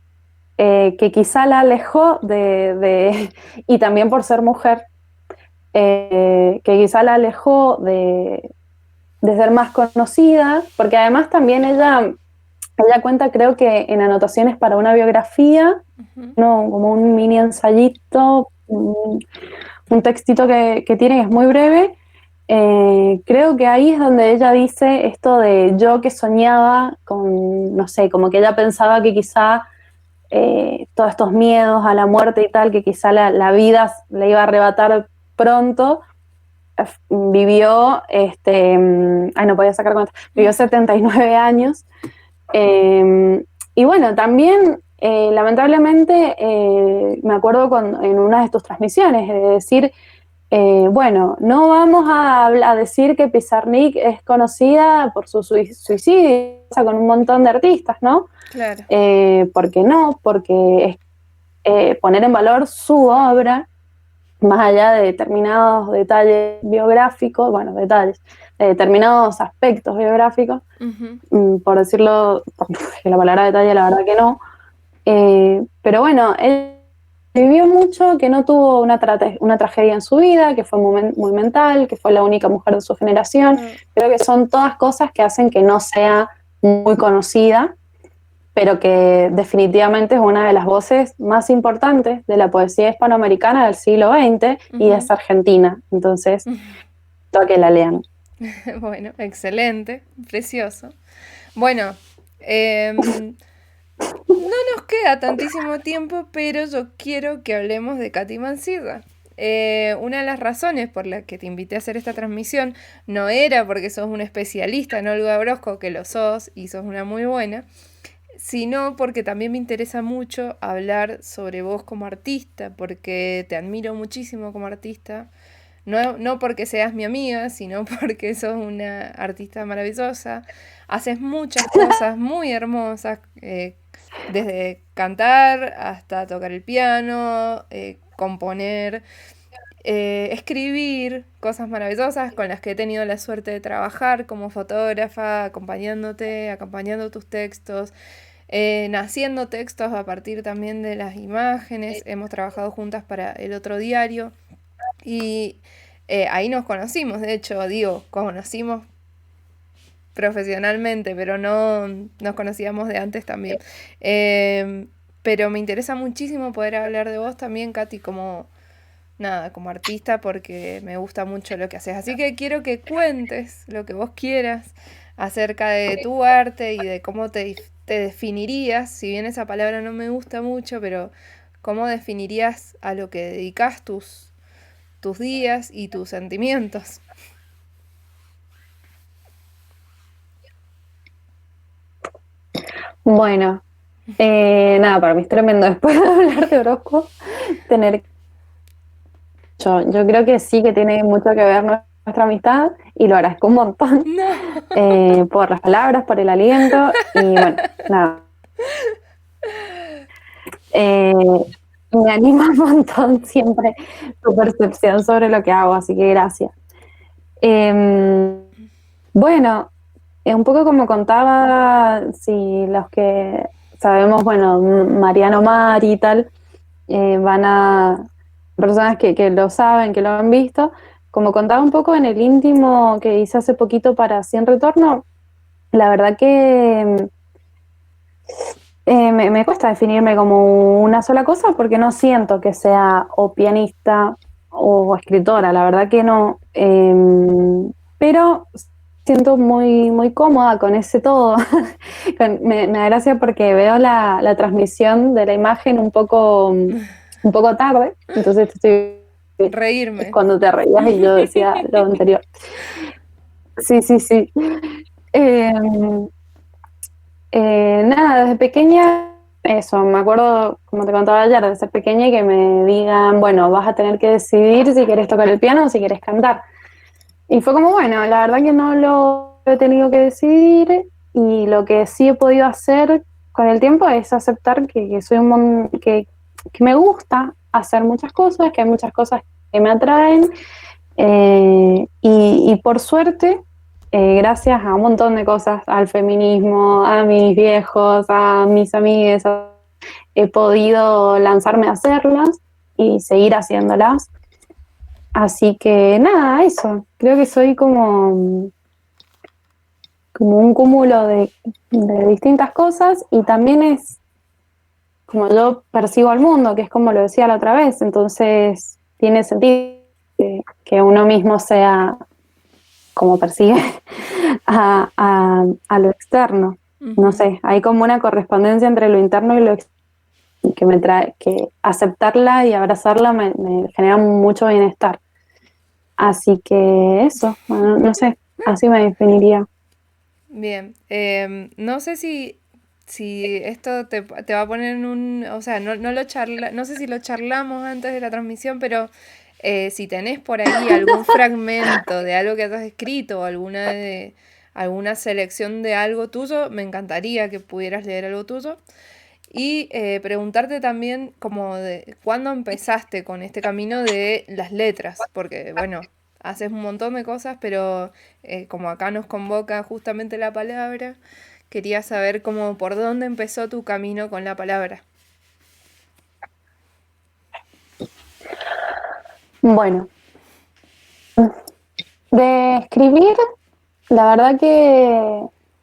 [SPEAKER 2] que quizá la alejó y también por ser mujer, que quizá la alejó de ser más conocida, porque además también ella cuenta, creo que en anotaciones para una biografía, no, como un mini ensayito, un textito que tiene, que es muy breve. Creo que ahí es donde ella dice esto de: yo que soñaba con, no sé, como que ella pensaba que quizá todos estos miedos a la muerte y tal, que quizá la vida le iba a arrebatar pronto. Vivió, ay, no podía sacar cuenta, vivió 79 años. Y bueno, también lamentablemente me acuerdo en una de tus transmisiones de decir, bueno, no vamos a decir que Pizarnik es conocida por su suicidio, o sea, con un montón de artistas, ¿no?
[SPEAKER 1] Claro.
[SPEAKER 2] ¿Por qué no? Porque es poner en valor su obra, más allá de determinados detalles biográficos, bueno, detalles, de determinados aspectos biográficos, por decirlo, porque la palabra detalle la verdad que no, pero bueno, él vivió mucho, que no tuvo una tragedia en su vida, que fue muy mental, que fue la única mujer de su generación. Creo que son todas cosas que hacen que no sea muy conocida, pero que definitivamente es una de las voces más importantes de la poesía hispanoamericana del siglo XX y es argentina. Entonces, toca que la lean.
[SPEAKER 1] Bueno, excelente, precioso. Bueno, no nos queda tantísimo tiempo, pero yo quiero que hablemos de Katy Mansilla. Una de las razones por las que te invité a hacer esta transmisión no era porque sos un especialista en Olga Orozco, que lo sos y sos una muy buena, sino porque también me interesa mucho hablar sobre vos como artista, porque te admiro muchísimo como artista. No porque seas mi amiga, sino porque sos una artista maravillosa. Haces muchas cosas muy hermosas, desde cantar hasta tocar el piano, componer, escribir cosas maravillosas con las que he tenido la suerte de trabajar como fotógrafa, acompañándote, acompañando tus textos, naciendo textos a partir también de las imágenes. Hemos trabajado juntas para el otro diario y ahí nos conocimos, de hecho, digo, conocimos profesionalmente, pero no nos conocíamos de antes también. Pero me interesa muchísimo poder hablar de vos también, Katy, como nada, como artista, porque me gusta mucho lo que haces. Así que quiero que cuentes lo que vos quieras acerca de tu arte y de cómo te definirías, si bien esa palabra no me gusta mucho, pero cómo definirías a lo que dedicas tus días y tus sentimientos.
[SPEAKER 2] Bueno, nada, para mí es tremendo después de hablar de Orozco, tener yo creo que sí que tiene mucho que ver nuestra amistad y lo agradezco un montón
[SPEAKER 1] No.
[SPEAKER 2] por las palabras, por el aliento y bueno, nada. Eh, Me anima un montón siempre tu percepción sobre lo que hago, así que gracias. Eh, bueno, un poco como contaba, si los que sabemos, bueno, Mariano Mari y tal, van a personas que lo saben, que lo han visto, como contaba un poco en el íntimo que hice hace poquito para Cien Retorno, la verdad que me cuesta definirme como una sola cosa porque no siento que sea o pianista o escritora, la verdad que no. Pero siento muy cómoda con ese todo. Me da gracia porque veo la transmisión de la imagen un poco tarde, entonces es
[SPEAKER 1] Reírme.
[SPEAKER 2] cuando te reías y yo decía lo anterior. Sí, sí, sí. Eh, Nada, desde pequeña, eso, me acuerdo, como te contaba ayer, de ser pequeña y que me digan, bueno, vas a tener que decidir si quieres tocar el piano o si quieres cantar. Y fue como, bueno, la verdad que no lo he tenido que decidir y lo que sí he podido hacer con el tiempo es aceptar que soy que me gusta hacer muchas cosas, que hay muchas cosas que me atraen y por suerte, gracias a un montón de cosas, al feminismo, a mis viejos, a mis amigues, he podido lanzarme a hacerlas y seguir haciéndolas. Así que nada, eso. Creo que soy como un cúmulo de distintas cosas y también es como yo percibo al mundo, que es como lo decía la otra vez. Entonces tiene sentido que uno mismo sea como percibe a lo externo. No
[SPEAKER 1] Ujú.
[SPEAKER 2] sé, hay como una correspondencia entre lo interno y lo externo que me trae, que aceptarla y abrazarla me genera mucho bienestar. Así que eso, bueno, no sé, así me definiría.
[SPEAKER 1] Bien. No sé si si esto te va a poner en un, o sea, no lo no sé si lo charlamos antes de la transmisión, pero si tenés por ahí algún fragmento de algo que hayas escrito o alguna selección de algo tuyo, me encantaría que pudieras leer algo tuyo. Y preguntarte también como de cuándo empezaste con este camino de las letras, porque bueno, haces un montón de cosas, pero como acá nos convoca justamente la palabra, quería saber cómo por dónde empezó tu camino con la palabra.
[SPEAKER 2] Bueno, de escribir, la verdad que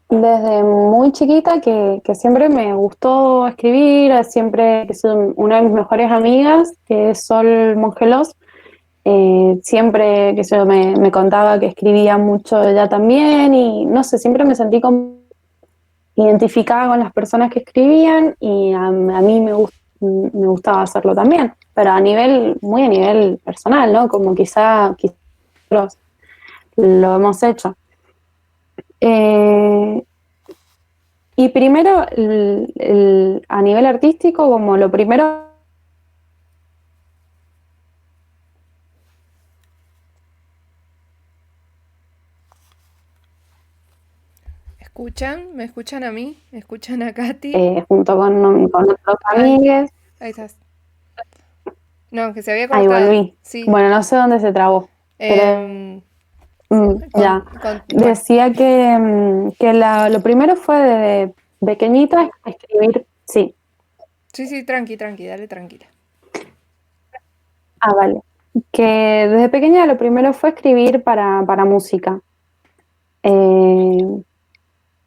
[SPEAKER 2] desde muy chiquita que siempre me gustó escribir, siempre que soy una de mis mejores amigas, que es Sol Mongelos, siempre que yo me contaba que escribía mucho ella también y no sé, siempre me sentí como identificada con las personas que escribían y a mí me gustaba hacerlo también, pero muy a nivel personal, ¿no? Como quizá nosotros lo hemos hecho. Eh, y primero, a nivel artístico, como lo primero.
[SPEAKER 1] ¿Escuchan? ¿Me escuchan a mí? ¿Me escuchan a Katy?
[SPEAKER 2] Junto con otros
[SPEAKER 1] Ay,
[SPEAKER 2] amigos.
[SPEAKER 1] ahí estás. No, que se había
[SPEAKER 2] Ahí
[SPEAKER 1] cortado.
[SPEAKER 2] volví.
[SPEAKER 1] Sí.
[SPEAKER 2] Bueno, no sé dónde se trabó, pero
[SPEAKER 1] Em,
[SPEAKER 2] ya.
[SPEAKER 1] bueno,
[SPEAKER 2] Decía que lo primero fue de pequeñita escribir, sí.
[SPEAKER 1] sí, sí, tranqui, tranqui, dale tranquila.
[SPEAKER 2] Ah, vale. Que desde pequeña lo primero fue escribir para música. Eh,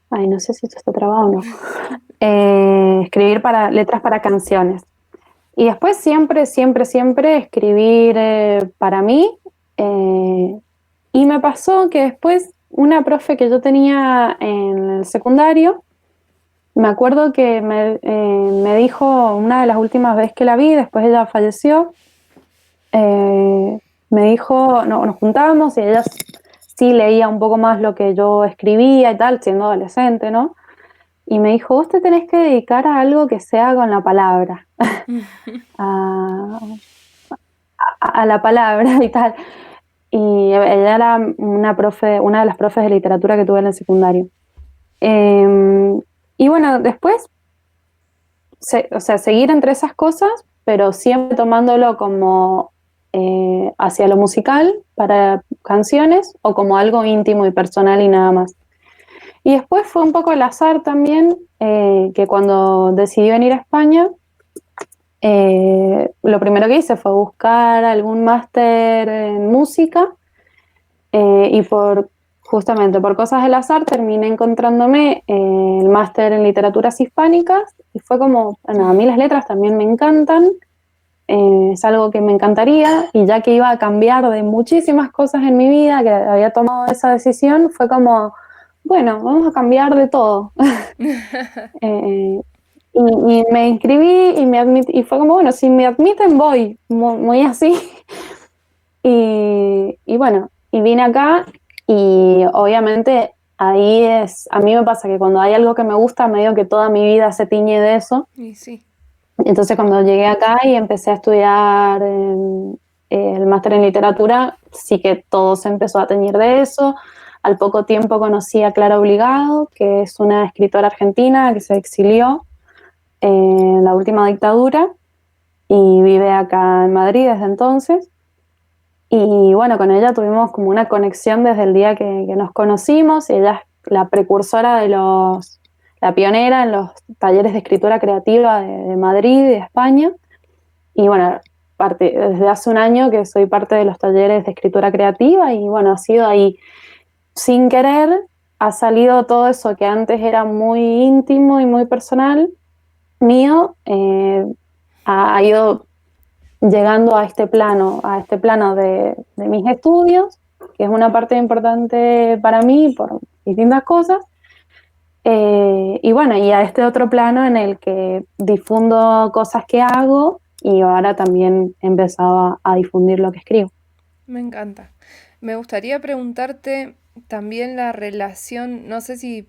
[SPEAKER 2] ay, no sé si esto está trabado o no. Escribir para letras para canciones. Y después siempre, siempre, siempre escribir para mí. eh, y me pasó que después una profe que yo tenía en el secundario, me acuerdo que me dijo una de las últimas veces que la vi, después ella falleció, me dijo, no, nos juntábamos y ella sí leía un poco más lo que yo escribía y tal, siendo adolescente, ¿no? Y me dijo, vos te tenés que dedicar a algo que sea con la palabra, a, a la palabra y tal. Y ella era una de las profes de literatura que tuve en el secundario. Y bueno, después, o sea, seguir entre esas cosas, pero siempre tomándolo como hacia lo musical para canciones o como algo íntimo y personal y nada más. Y después fue un poco el azar también, que cuando decidí venir a España, lo primero que hice fue buscar algún máster en música y justamente por cosas del azar terminé encontrándome el máster en literaturas hispánicas y fue como, bueno, a mí las letras también me encantan, es algo que me encantaría y ya que iba a cambiar de muchísimas cosas en mi vida, que había tomado esa decisión, fue como, bueno, vamos a cambiar de todo. Eh, y me inscribí y fue como, bueno, si me admiten voy, muy así. Y bueno, y vine acá y obviamente a mí me pasa que cuando hay algo que me gusta, medio que toda mi vida se tiñe de eso.
[SPEAKER 1] Y sí.
[SPEAKER 2] Entonces cuando llegué acá y empecé a estudiar el máster en literatura, sí que todo se empezó a teñir de eso. Al poco tiempo conocí a Clara Obligado, que es una escritora argentina que se exilió en la última dictadura y vive acá en Madrid desde entonces. Y bueno, con ella tuvimos como una conexión desde el día que nos conocimos. Y ella es la precursora la pionera en los talleres de escritura creativa de Madrid y de España. Y bueno, desde hace un año que soy parte de los talleres de escritura creativa y bueno, ha sido ahí sin querer, ha salido todo eso que antes era muy íntimo y muy personal mío, ha ido llegando a este plano de mis estudios, que es una parte importante para mí por distintas cosas, y bueno, y a este otro plano en el que difundo cosas que hago y ahora también he empezado a difundir lo que escribo.
[SPEAKER 1] Me encanta. Me gustaría preguntarte también la relación, no sé si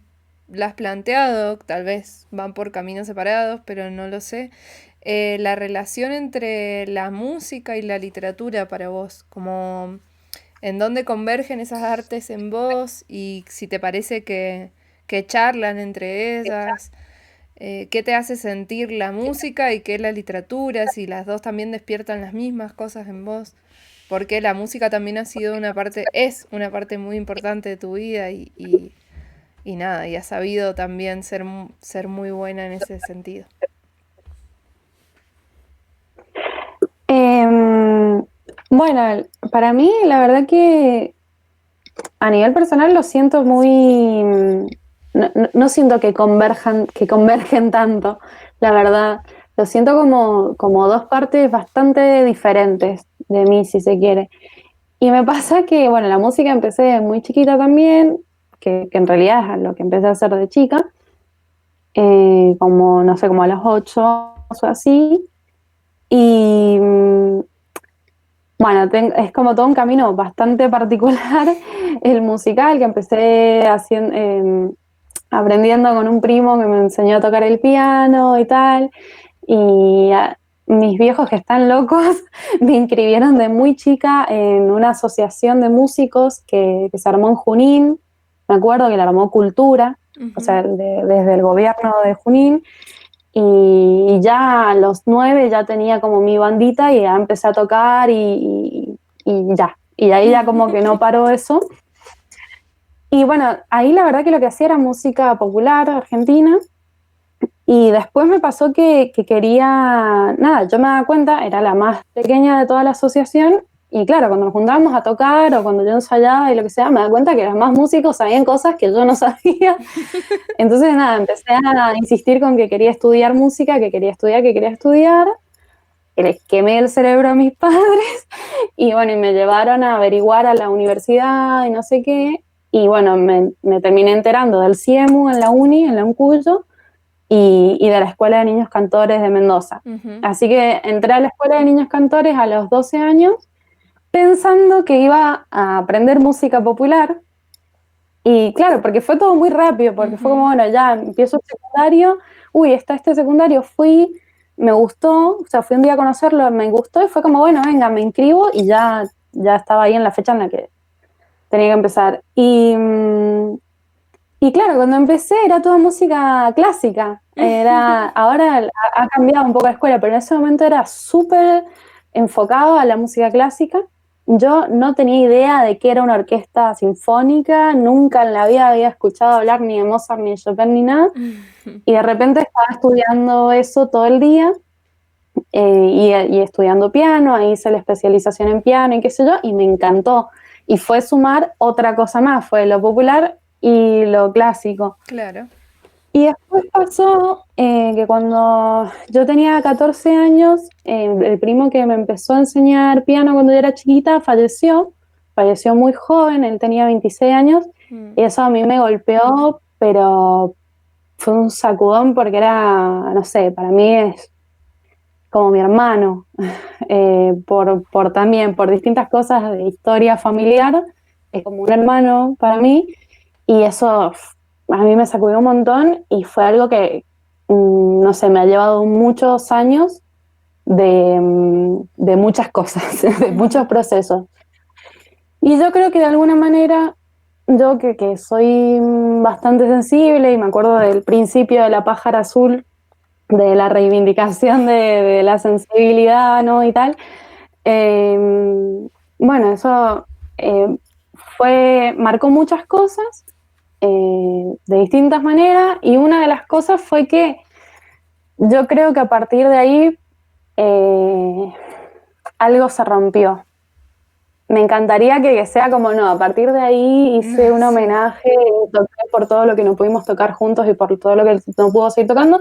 [SPEAKER 1] la has planteado, tal vez van por caminos separados, pero no lo sé. La relación entre la música y la literatura para vos, como en dónde convergen esas artes en vos y si te parece que charlan entre ellas, qué te hace sentir la música y qué la literatura, si las dos también despiertan las mismas cosas en vos, porque la música también ha sido una parte, es una parte muy importante de tu vida y nada, y has sabido también ser muy buena en ese sentido.
[SPEAKER 2] Em, bueno, para mí la verdad que a nivel personal lo siento muy... no siento que convergen tanto, la verdad. Lo siento como dos partes bastante diferentes de mí, si se quiere. Y me pasa que, bueno, la música empecé muy chiquita también, que en realidad es lo que empecé a hacer de chica, como, no sé, como a los 8 o así. Y bueno, es como todo un camino bastante particular el musical, que empecé aprendiendo con un primo que me enseñó a tocar el piano y tal. Y mis viejos que están locos me inscribieron de muy chica en una asociación de músicos que se armó en Junín. Me acuerdo que la armó Cultura, o
[SPEAKER 1] Ujú.
[SPEAKER 2] sea, desde el gobierno de Junín. Y ya a los 9 ya tenía como mi bandita y ya empecé a tocar y ya. Y ahí ya como que no paró eso. Y bueno, ahí la verdad que lo que hacía era música popular argentina. Y después me pasó que quería, nada, yo me daba cuenta, era la más pequeña de toda la asociación, y claro, cuando nos juntábamos a tocar o cuando yo ensayaba y lo que sea, me daba cuenta que los más músicos sabían cosas que yo no sabía. Entonces, nada, empecé a insistir con que quería estudiar música, que quería estudiar, que les quemé el cerebro a mis padres, y bueno, y me llevaron a averiguar a la universidad y no sé qué, y bueno, me terminé enterando del CIEMU en la uni, en la UNCUYO, y de la Escuela de Niños Cantores de Mendoza.
[SPEAKER 1] Ujú.
[SPEAKER 2] Así que entré a la Escuela de Niños Cantores a los 12 años pensando que iba a aprender música popular. Y claro, porque fue todo muy rápido, porque fue como,
[SPEAKER 1] Ujú.
[SPEAKER 2] bueno, ya empiezo el secundario, uy, está este secundario, fui, me gustó, o sea, fui un día a conocerlo, me gustó y fue como, bueno, venga, me inscribo y ya estaba ahí en la fecha en la que tenía que empezar. Y claro, cuando empecé era toda música clásica. Ahora ha cambiado un poco la escuela, pero en ese momento era súper enfocado a la música clásica. Yo no tenía idea de qué era una orquesta sinfónica, nunca en la vida había escuchado hablar ni de Mozart, ni de Chopin, ni nada. Y de repente estaba estudiando eso todo el día y estudiando piano, ahí hice la especialización en piano y qué sé yo, y me encantó. Y fue sumar otra cosa más, fue lo popular y lo clásico.
[SPEAKER 1] Claro.
[SPEAKER 2] Y después pasó que cuando yo tenía 14 años, el primo que me empezó a enseñar piano cuando yo era chiquita falleció muy joven, él tenía 26 años,
[SPEAKER 1] Mm.
[SPEAKER 2] y eso a mí me golpeó, pero fue un sacudón porque era, no sé, para mí es como mi hermano, también por distintas cosas de historia familiar, es como un hermano para mí, y eso a mí me sacudió un montón y fue algo que, no sé, me ha llevado muchos años de muchas cosas, de muchos procesos. Y yo creo que de alguna manera, yo que soy bastante sensible y me acuerdo del principio de La Pájara Azul, de la reivindicación de la sensibilidad, ¿no? Y tal. Eh, bueno, eso eh, marcó muchas cosas de distintas maneras y una de las cosas fue que yo creo que a partir de ahí eh, algo se rompió. Me encantaría que sea como no, a partir de ahí hice un
[SPEAKER 1] Sí.
[SPEAKER 2] homenaje, toqué por todo lo que no pudimos tocar juntos y por todo lo que no pudo seguir tocando,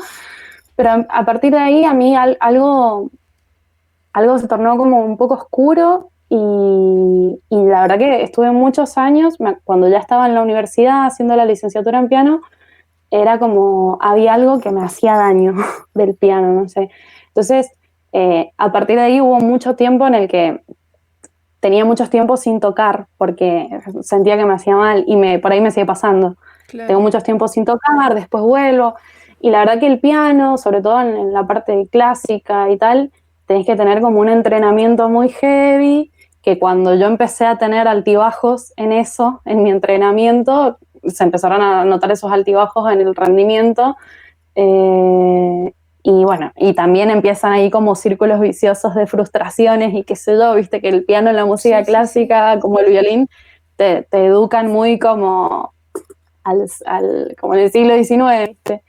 [SPEAKER 2] pero a partir de ahí a mí algo se tornó como un poco oscuro y la verdad que estuve muchos años, cuando ya estaba en la universidad haciendo la licenciatura en piano, era como, había algo que me hacía daño del piano, no sé. Entonces, a partir de ahí hubo mucho tiempo en el que tenía muchos tiempos sin tocar porque sentía que me hacía mal y por ahí me sigue pasando.
[SPEAKER 1] Claro.
[SPEAKER 2] tengo muchos tiempos sin tocar, después vuelvo. Y la verdad que el piano, sobre todo en la parte clásica y tal, tenés que tener como un entrenamiento muy heavy, que cuando yo empecé a tener altibajos en eso, en mi entrenamiento, se empezaron a notar esos altibajos en el rendimiento. eh, y bueno, y también empiezan ahí como círculos viciosos de frustraciones y qué sé yo, viste que el piano en la música
[SPEAKER 1] Sí, sí, sí.
[SPEAKER 2] clásica, como el violín, te educan muy como, como en el siglo XIX, ¿viste?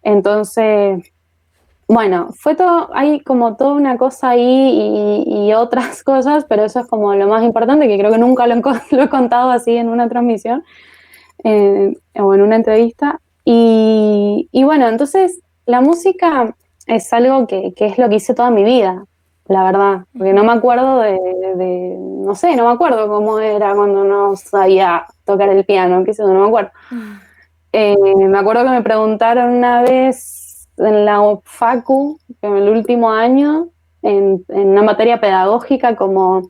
[SPEAKER 2] Entonces, bueno, fue todo, hay como toda una cosa ahí y otras cosas, pero eso es como lo más importante, que creo que nunca lo he contado así en una transmisión o en una entrevista. Y bueno, entonces la música es algo que es lo que hice toda mi vida, la verdad, porque no
[SPEAKER 1] Ujú.
[SPEAKER 2] me acuerdo no sé, no me acuerdo cómo era cuando no sabía tocar el piano, qué sé yo, no me acuerdo. Me acuerdo que me preguntaron una vez en la Facu, en el último año, en una materia pedagógica, como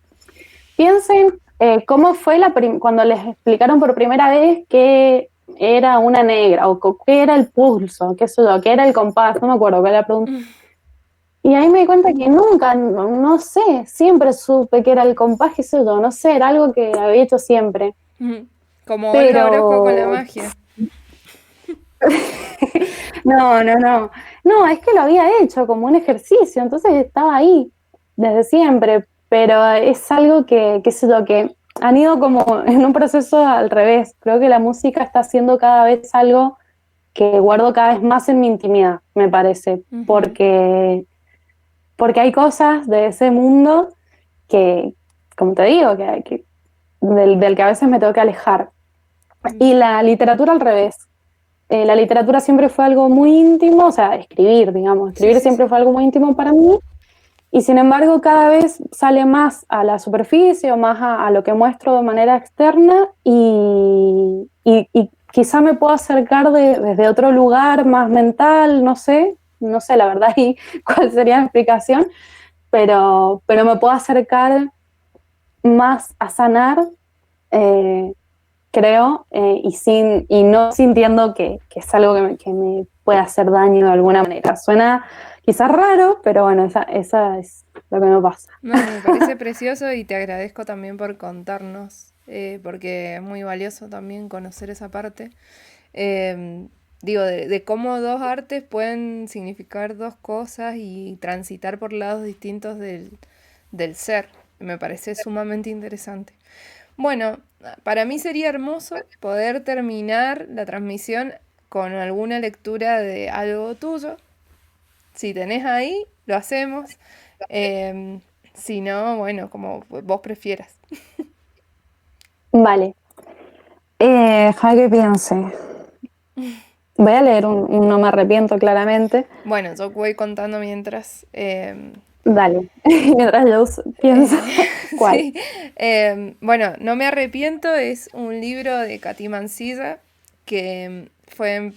[SPEAKER 2] piensen cómo fue cuando les explicaron por primera vez qué era una negra o qué era el pulso, qué sé yo, qué era el compás, no me acuerdo qué era la pregunta. Y ahí me di cuenta que nunca, no sé, siempre supe que era el compás, qué sé yo, no sé, era algo que había hecho siempre.
[SPEAKER 1] Ujú. Como Olga Orozco con la
[SPEAKER 2] Pero
[SPEAKER 1] magia.
[SPEAKER 2] no, no, no. No, es que lo había hecho como un ejercicio, entonces estaba ahí desde siempre, pero es algo qué sé yo, que han ido como en un proceso al revés. Creo que la música está haciendo cada vez algo que guardo cada vez más en mi intimidad, me parece,
[SPEAKER 1] Ujú.
[SPEAKER 2] porque hay cosas de ese mundo que, como te digo, del que a veces me tengo que alejar. Y la literatura al revés. La literatura siempre fue algo muy íntimo, o sea, escribir, digamos,
[SPEAKER 1] Sí,
[SPEAKER 2] escribir
[SPEAKER 1] sí,
[SPEAKER 2] siempre
[SPEAKER 1] sí.
[SPEAKER 2] fue algo muy íntimo para mí, y sin embargo cada vez sale más a la superficie o más a lo que muestro de manera externa y quizá me puedo acercar desde otro lugar más mental, no sé la verdad y cuál sería la explicación, pero me puedo acercar más a sanar eh, creo, y no sintiendo que es algo que me puede hacer daño de alguna manera. Suena quizás raro, pero bueno, esa es lo que me pasa.
[SPEAKER 1] No, me parece precioso y te agradezco también por contarnos, porque es muy valioso también conocer esa parte. Em, Digo, de cómo dos artes pueden significar dos cosas y transitar por lados distintos del ser. Me parece sumamente interesante. Bueno, para mí sería hermoso poder terminar la transmisión con alguna lectura de algo tuyo. Si tenés ahí, lo hacemos. Em, si no, bueno, como vos prefieras.
[SPEAKER 2] Vale. Déjame que piense. Voy a leer un No me arrepiento claramente.
[SPEAKER 1] Bueno, yo voy contando mientras.
[SPEAKER 2] Dale. Mientras yo pienso
[SPEAKER 1] Eh,
[SPEAKER 2] cuál.
[SPEAKER 1] sí. Bueno, No me arrepiento es un libro de Katy Mansilla que fue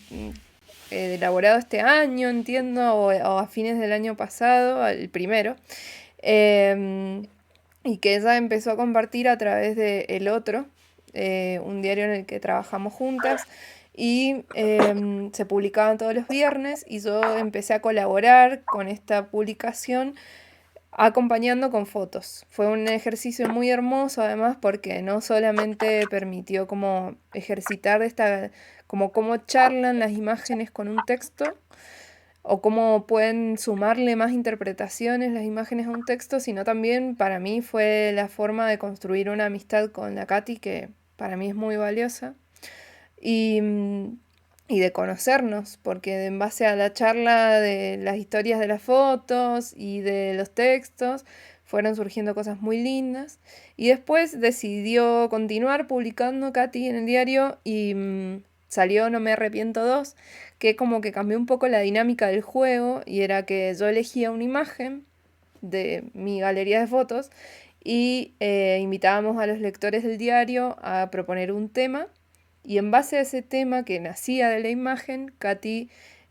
[SPEAKER 1] elaborado este año, entiendo, o a fines del año pasado, el primero. Em, y que ella empezó a compartir a través de El Otro, un diario en el que trabajamos juntas, y se publicaban todos los viernes y yo empecé a colaborar con esta publicación acompañando con fotos. Fue un ejercicio muy hermoso además porque no solamente permitió como ejercitar esta, como cómo charlan las imágenes con un texto, o cómo pueden sumarle más interpretaciones las imágenes a un texto, sino también para mí fue la forma de construir una amistad con la Katy que para mí es muy valiosa y, y de conocernos, porque en base a la charla de las historias de las fotos y de los textos fueron surgiendo cosas muy lindas y después decidió continuar publicando Katy en el diario y salió No me arrepiento 2 que como que cambió un poco la dinámica del juego y era que yo elegía una imagen de mi galería de fotos y invitábamos a los lectores del diario a proponer un tema y en base a ese tema que nacía de la imagen, Katy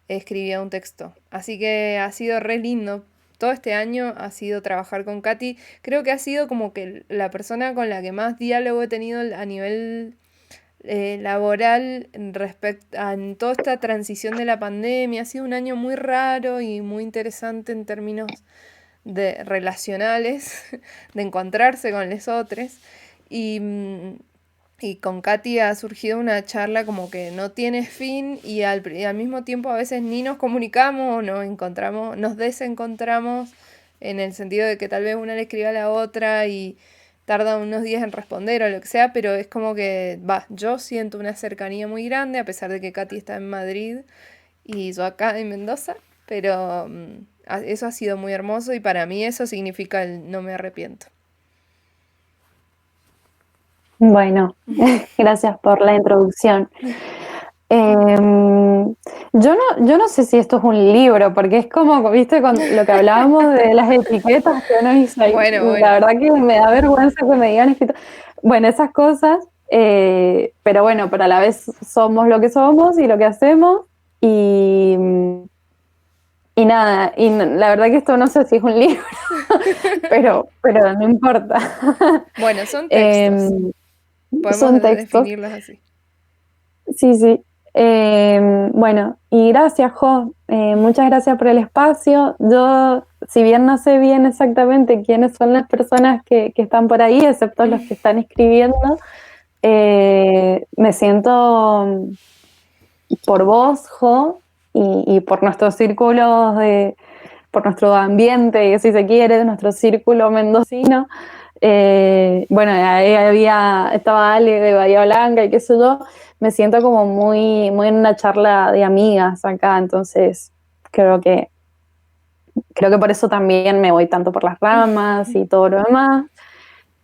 [SPEAKER 1] escribía un texto. Así que ha sido re lindo. Todo este año ha sido trabajar con Katy. Creo que ha sido como que la persona con la que más diálogo he tenido a nivel laboral respecto a en toda esta transición de la pandemia. Ha sido un año muy raro y muy interesante en términos de relacionales, de encontrarse con los otros. Y, y con Katy ha surgido una charla como que no tiene fin y al mismo tiempo a veces ni nos comunicamos o nos encontramos, nos desencontramos en el sentido de que tal vez una le escribe a la otra y tarda unos días en responder o lo que sea, pero es como que, va, yo siento una cercanía muy grande a pesar de que Katy está en Madrid y yo acá en Mendoza, pero eso ha sido muy hermoso y para mí eso significa el no me arrepiento.
[SPEAKER 2] Bueno, gracias por la introducción. Yo no sé si esto es un libro, porque es como, viste, con lo que hablábamos de las etiquetas que uno dice, "Ay,
[SPEAKER 1] Bueno,
[SPEAKER 2] la
[SPEAKER 1] bueno.
[SPEAKER 2] verdad que me da vergüenza que me digan escrito". Bueno, esas cosas, pero bueno, pero a la vez somos lo que somos y lo que hacemos, y, y nada, la verdad que esto no sé si es un libro, pero no importa.
[SPEAKER 1] Bueno, son textos.
[SPEAKER 2] Em,
[SPEAKER 1] Podemos
[SPEAKER 2] Son textos.
[SPEAKER 1] definirlos así.
[SPEAKER 2] Sí, sí. Bueno, y gracias, Jo. Muchas gracias por el espacio. Yo, si bien no sé bien exactamente quiénes son las personas que están por ahí, excepto los que están escribiendo, me siento por vos, Jo, y por nuestros círculos por nuestro ambiente, si se quiere, de nuestro círculo mendocino. Bueno, ahí estaba Ale de Bahía Blanca y qué sé yo, me siento como muy en una charla de amigas acá, entonces creo que, creo que por eso también me voy tanto por las ramas y todo lo demás.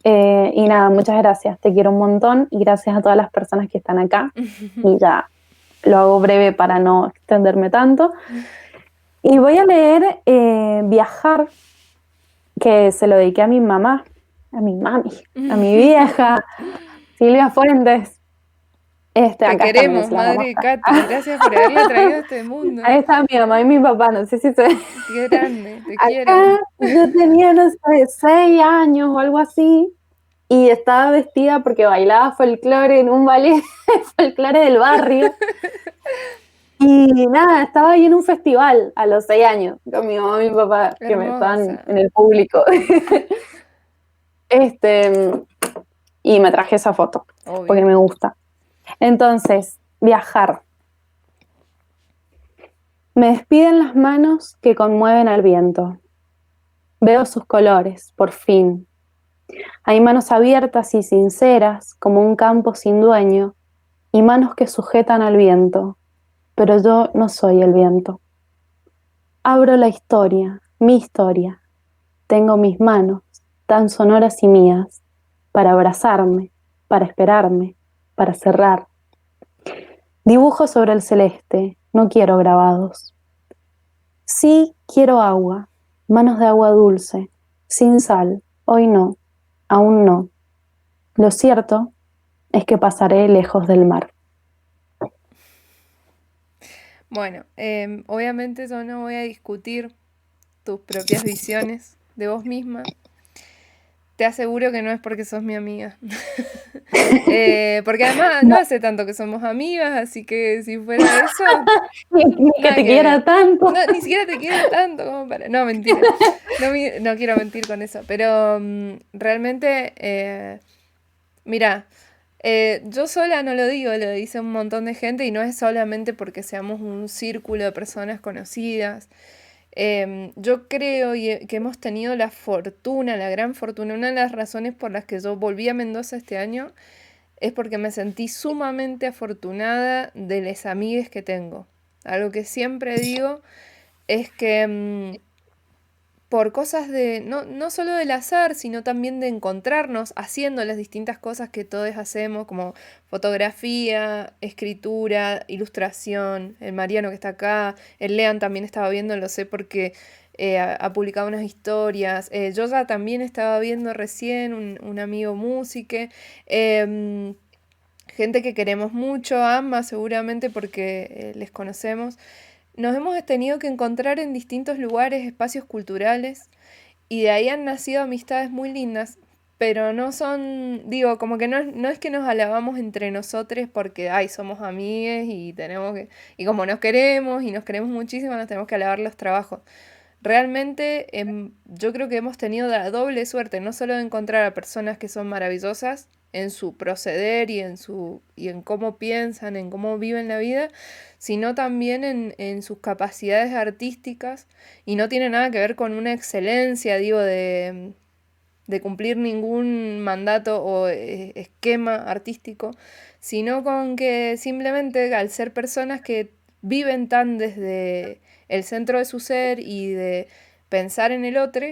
[SPEAKER 2] Y nada, muchas gracias, te quiero un montón y gracias a todas las personas que están acá. Y ya lo hago breve para no extenderme tanto. Y voy a leer Viajar, que se lo dediqué a mi mamá, a mi mami, a mi vieja, Silvia Fuentes.
[SPEAKER 1] Te
[SPEAKER 2] Acá está, miren,
[SPEAKER 1] queremos,
[SPEAKER 2] se las voy a
[SPEAKER 1] madre de
[SPEAKER 2] mostrar.
[SPEAKER 1] Katy. Gracias por haberla traído a este mundo.
[SPEAKER 2] Ahí está mi mamá y mi papá, no sé si se...
[SPEAKER 1] Qué grande, te quiero.
[SPEAKER 2] Acá yo tenía, no sé, 6 años o algo así, y estaba vestida porque bailaba folclore en un ballet folclore del barrio. Y nada, estaba ahí en un festival a los 6 años, con mi mamá y mi papá, que me estaban
[SPEAKER 1] Hermosa.
[SPEAKER 2] en el público. Este, y me traje esa foto, porque
[SPEAKER 1] Obvio.
[SPEAKER 2] me gusta. Entonces, viajar. Me despiden las manos que conmueven al viento. Veo sus colores, por fin. Hay manos abiertas y sinceras, como un campo sin dueño, y manos que sujetan al viento, pero yo no soy el viento. Abro la historia, mi historia. Tengo mis manos, tan sonoras y mías, para abrazarme, para esperarme, para cerrar. Dibujo sobre el celeste, no quiero grabados. Sí quiero agua, manos de agua dulce, sin sal, hoy no, aún no. Lo cierto es que pasaré lejos del mar.
[SPEAKER 1] Bueno, obviamente yo no voy a discutir tus propias visiones de vos misma. Te aseguro que no es porque sos mi amiga. Porque además no
[SPEAKER 2] No,
[SPEAKER 1] hace tanto que somos amigas, así que si fuera eso,
[SPEAKER 2] ni que
[SPEAKER 1] nada
[SPEAKER 2] te
[SPEAKER 1] que
[SPEAKER 2] quiera
[SPEAKER 1] ver.
[SPEAKER 2] tanto.
[SPEAKER 1] No, ni siquiera te quiero tanto como para... No, mentira. No, no quiero mentir con eso. Pero realmente, mira, yo sola no lo digo, lo dice un montón de gente y no es solamente porque seamos un círculo de personas conocidas. Yo creo que hemos tenido la fortuna, la gran fortuna, una de las razones por las que yo volví a Mendoza este año es porque me sentí sumamente afortunada de las amigas que tengo. Algo que siempre digo es que por cosas de, no, no solo del azar, sino también de encontrarnos haciendo las distintas cosas que todos hacemos, como fotografía, escritura, ilustración, el Mariano que está acá, el Lean también estaba viendo, lo sé porque ha publicado unas historias, yo ya también estaba viendo recién un amigo músico, gente que queremos mucho, ambas seguramente porque les conocemos. Nos hemos tenido que encontrar en distintos lugares, espacios culturales, y de ahí han nacido amistades muy lindas. pero no son, digo, como que no es que nos alabamos entre nosotros porque, ay, somos amigues y tenemos que, y como nos queremos muchísimo, nos tenemos que alabar los trabajos. Realmente yo creo que hemos tenido la doble suerte, no solo de encontrar a personas que son maravillosas en su proceder y en cómo piensan, en cómo viven la vida, sino también en sus capacidades artísticas y no tiene nada que ver con una excelencia, digo, de cumplir ningún mandato o esquema artístico, sino con que simplemente al ser personas que viven tan desde el centro de su ser y de pensar en el otro,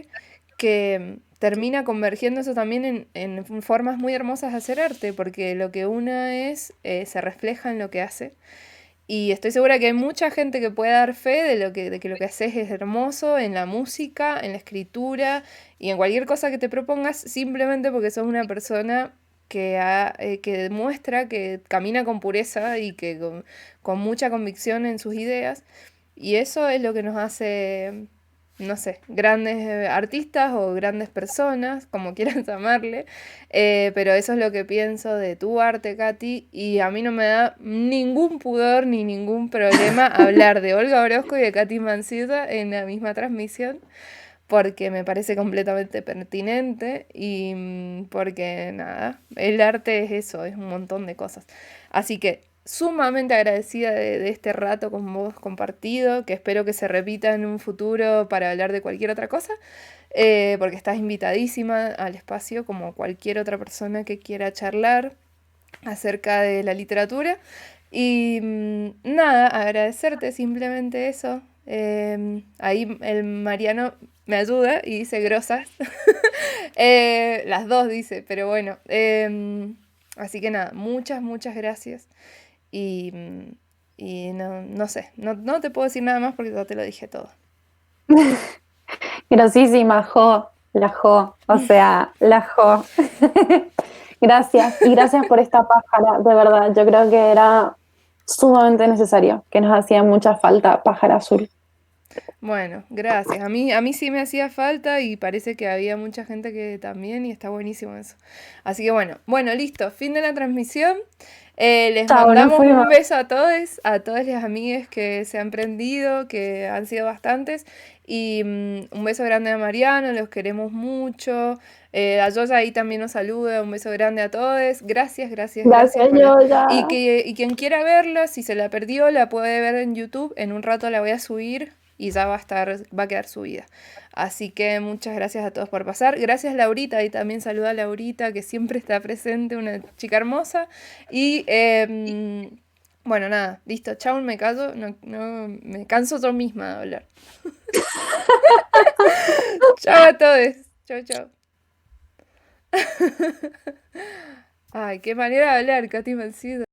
[SPEAKER 1] que termina convergiendo eso también en formas muy hermosas de hacer arte, porque lo que una es se refleja en lo que hace. Y estoy segura que hay mucha gente que puede dar fe de que lo que haces es hermoso en la música, en la escritura y en cualquier cosa que te propongas, simplemente porque sos una persona que demuestra que camina con pureza y que con mucha convicción en sus ideas. Y eso es lo que nos hace, no sé, grandes artistas o grandes personas, como quieran llamarle. Pero eso es lo que pienso de tu arte, Katy, y a mí no me da ningún pudor ni ningún problema hablar de Olga Orozco y de Katy Mancilla en la misma transmisión, porque me parece completamente pertinente y porque nada, el arte es eso, es un montón de cosas. Así que sumamente agradecida de este rato con vos compartido, que espero que se repita en un futuro para hablar de cualquier otra cosa, porque estás invitadísima al espacio como cualquier otra persona que quiera charlar acerca de la literatura. Y nada, agradecerte simplemente eso. Ahí el Mariano me ayuda y dice grosas. Las dos dice, pero bueno. Así que nada, muchas gracias. Y, y no sé, no te puedo decir nada más porque ya te lo dije todo.
[SPEAKER 2] Grosísima, Jo, la Jo, o sea, la Jo. Gracias, y gracias por esta pájara, de verdad, yo creo que era sumamente necesario, que nos hacía mucha falta pájara azul.
[SPEAKER 1] Bueno, gracias. A mí sí me hacía falta y parece que había mucha gente que también y está buenísimo eso. Así que bueno, listo. Fin de la transmisión. Les
[SPEAKER 2] Chao, nos
[SPEAKER 1] mandamos
[SPEAKER 2] fuimos.
[SPEAKER 1] un beso a todas las amigas que se han prendido, que han sido bastantes. Y un beso grande a Mariano, los queremos mucho. A Yoya ahí también nos saluda, un beso grande a todos. Gracias
[SPEAKER 2] Gracias,
[SPEAKER 1] por
[SPEAKER 2] yo ya.
[SPEAKER 1] y quien quiera verla, si se la perdió, la puede ver en YouTube. En un rato la voy a subir y ya va a quedar subida. Así que muchas gracias a todos por pasar. Gracias Laurita, y también saluda a Laurita, que siempre está presente, una chica hermosa. Y bueno, nada, listo, chao, me callo, me canso yo misma de hablar. Chao a todos. Chao. Ay, qué manera de hablar, Katy Mancilla.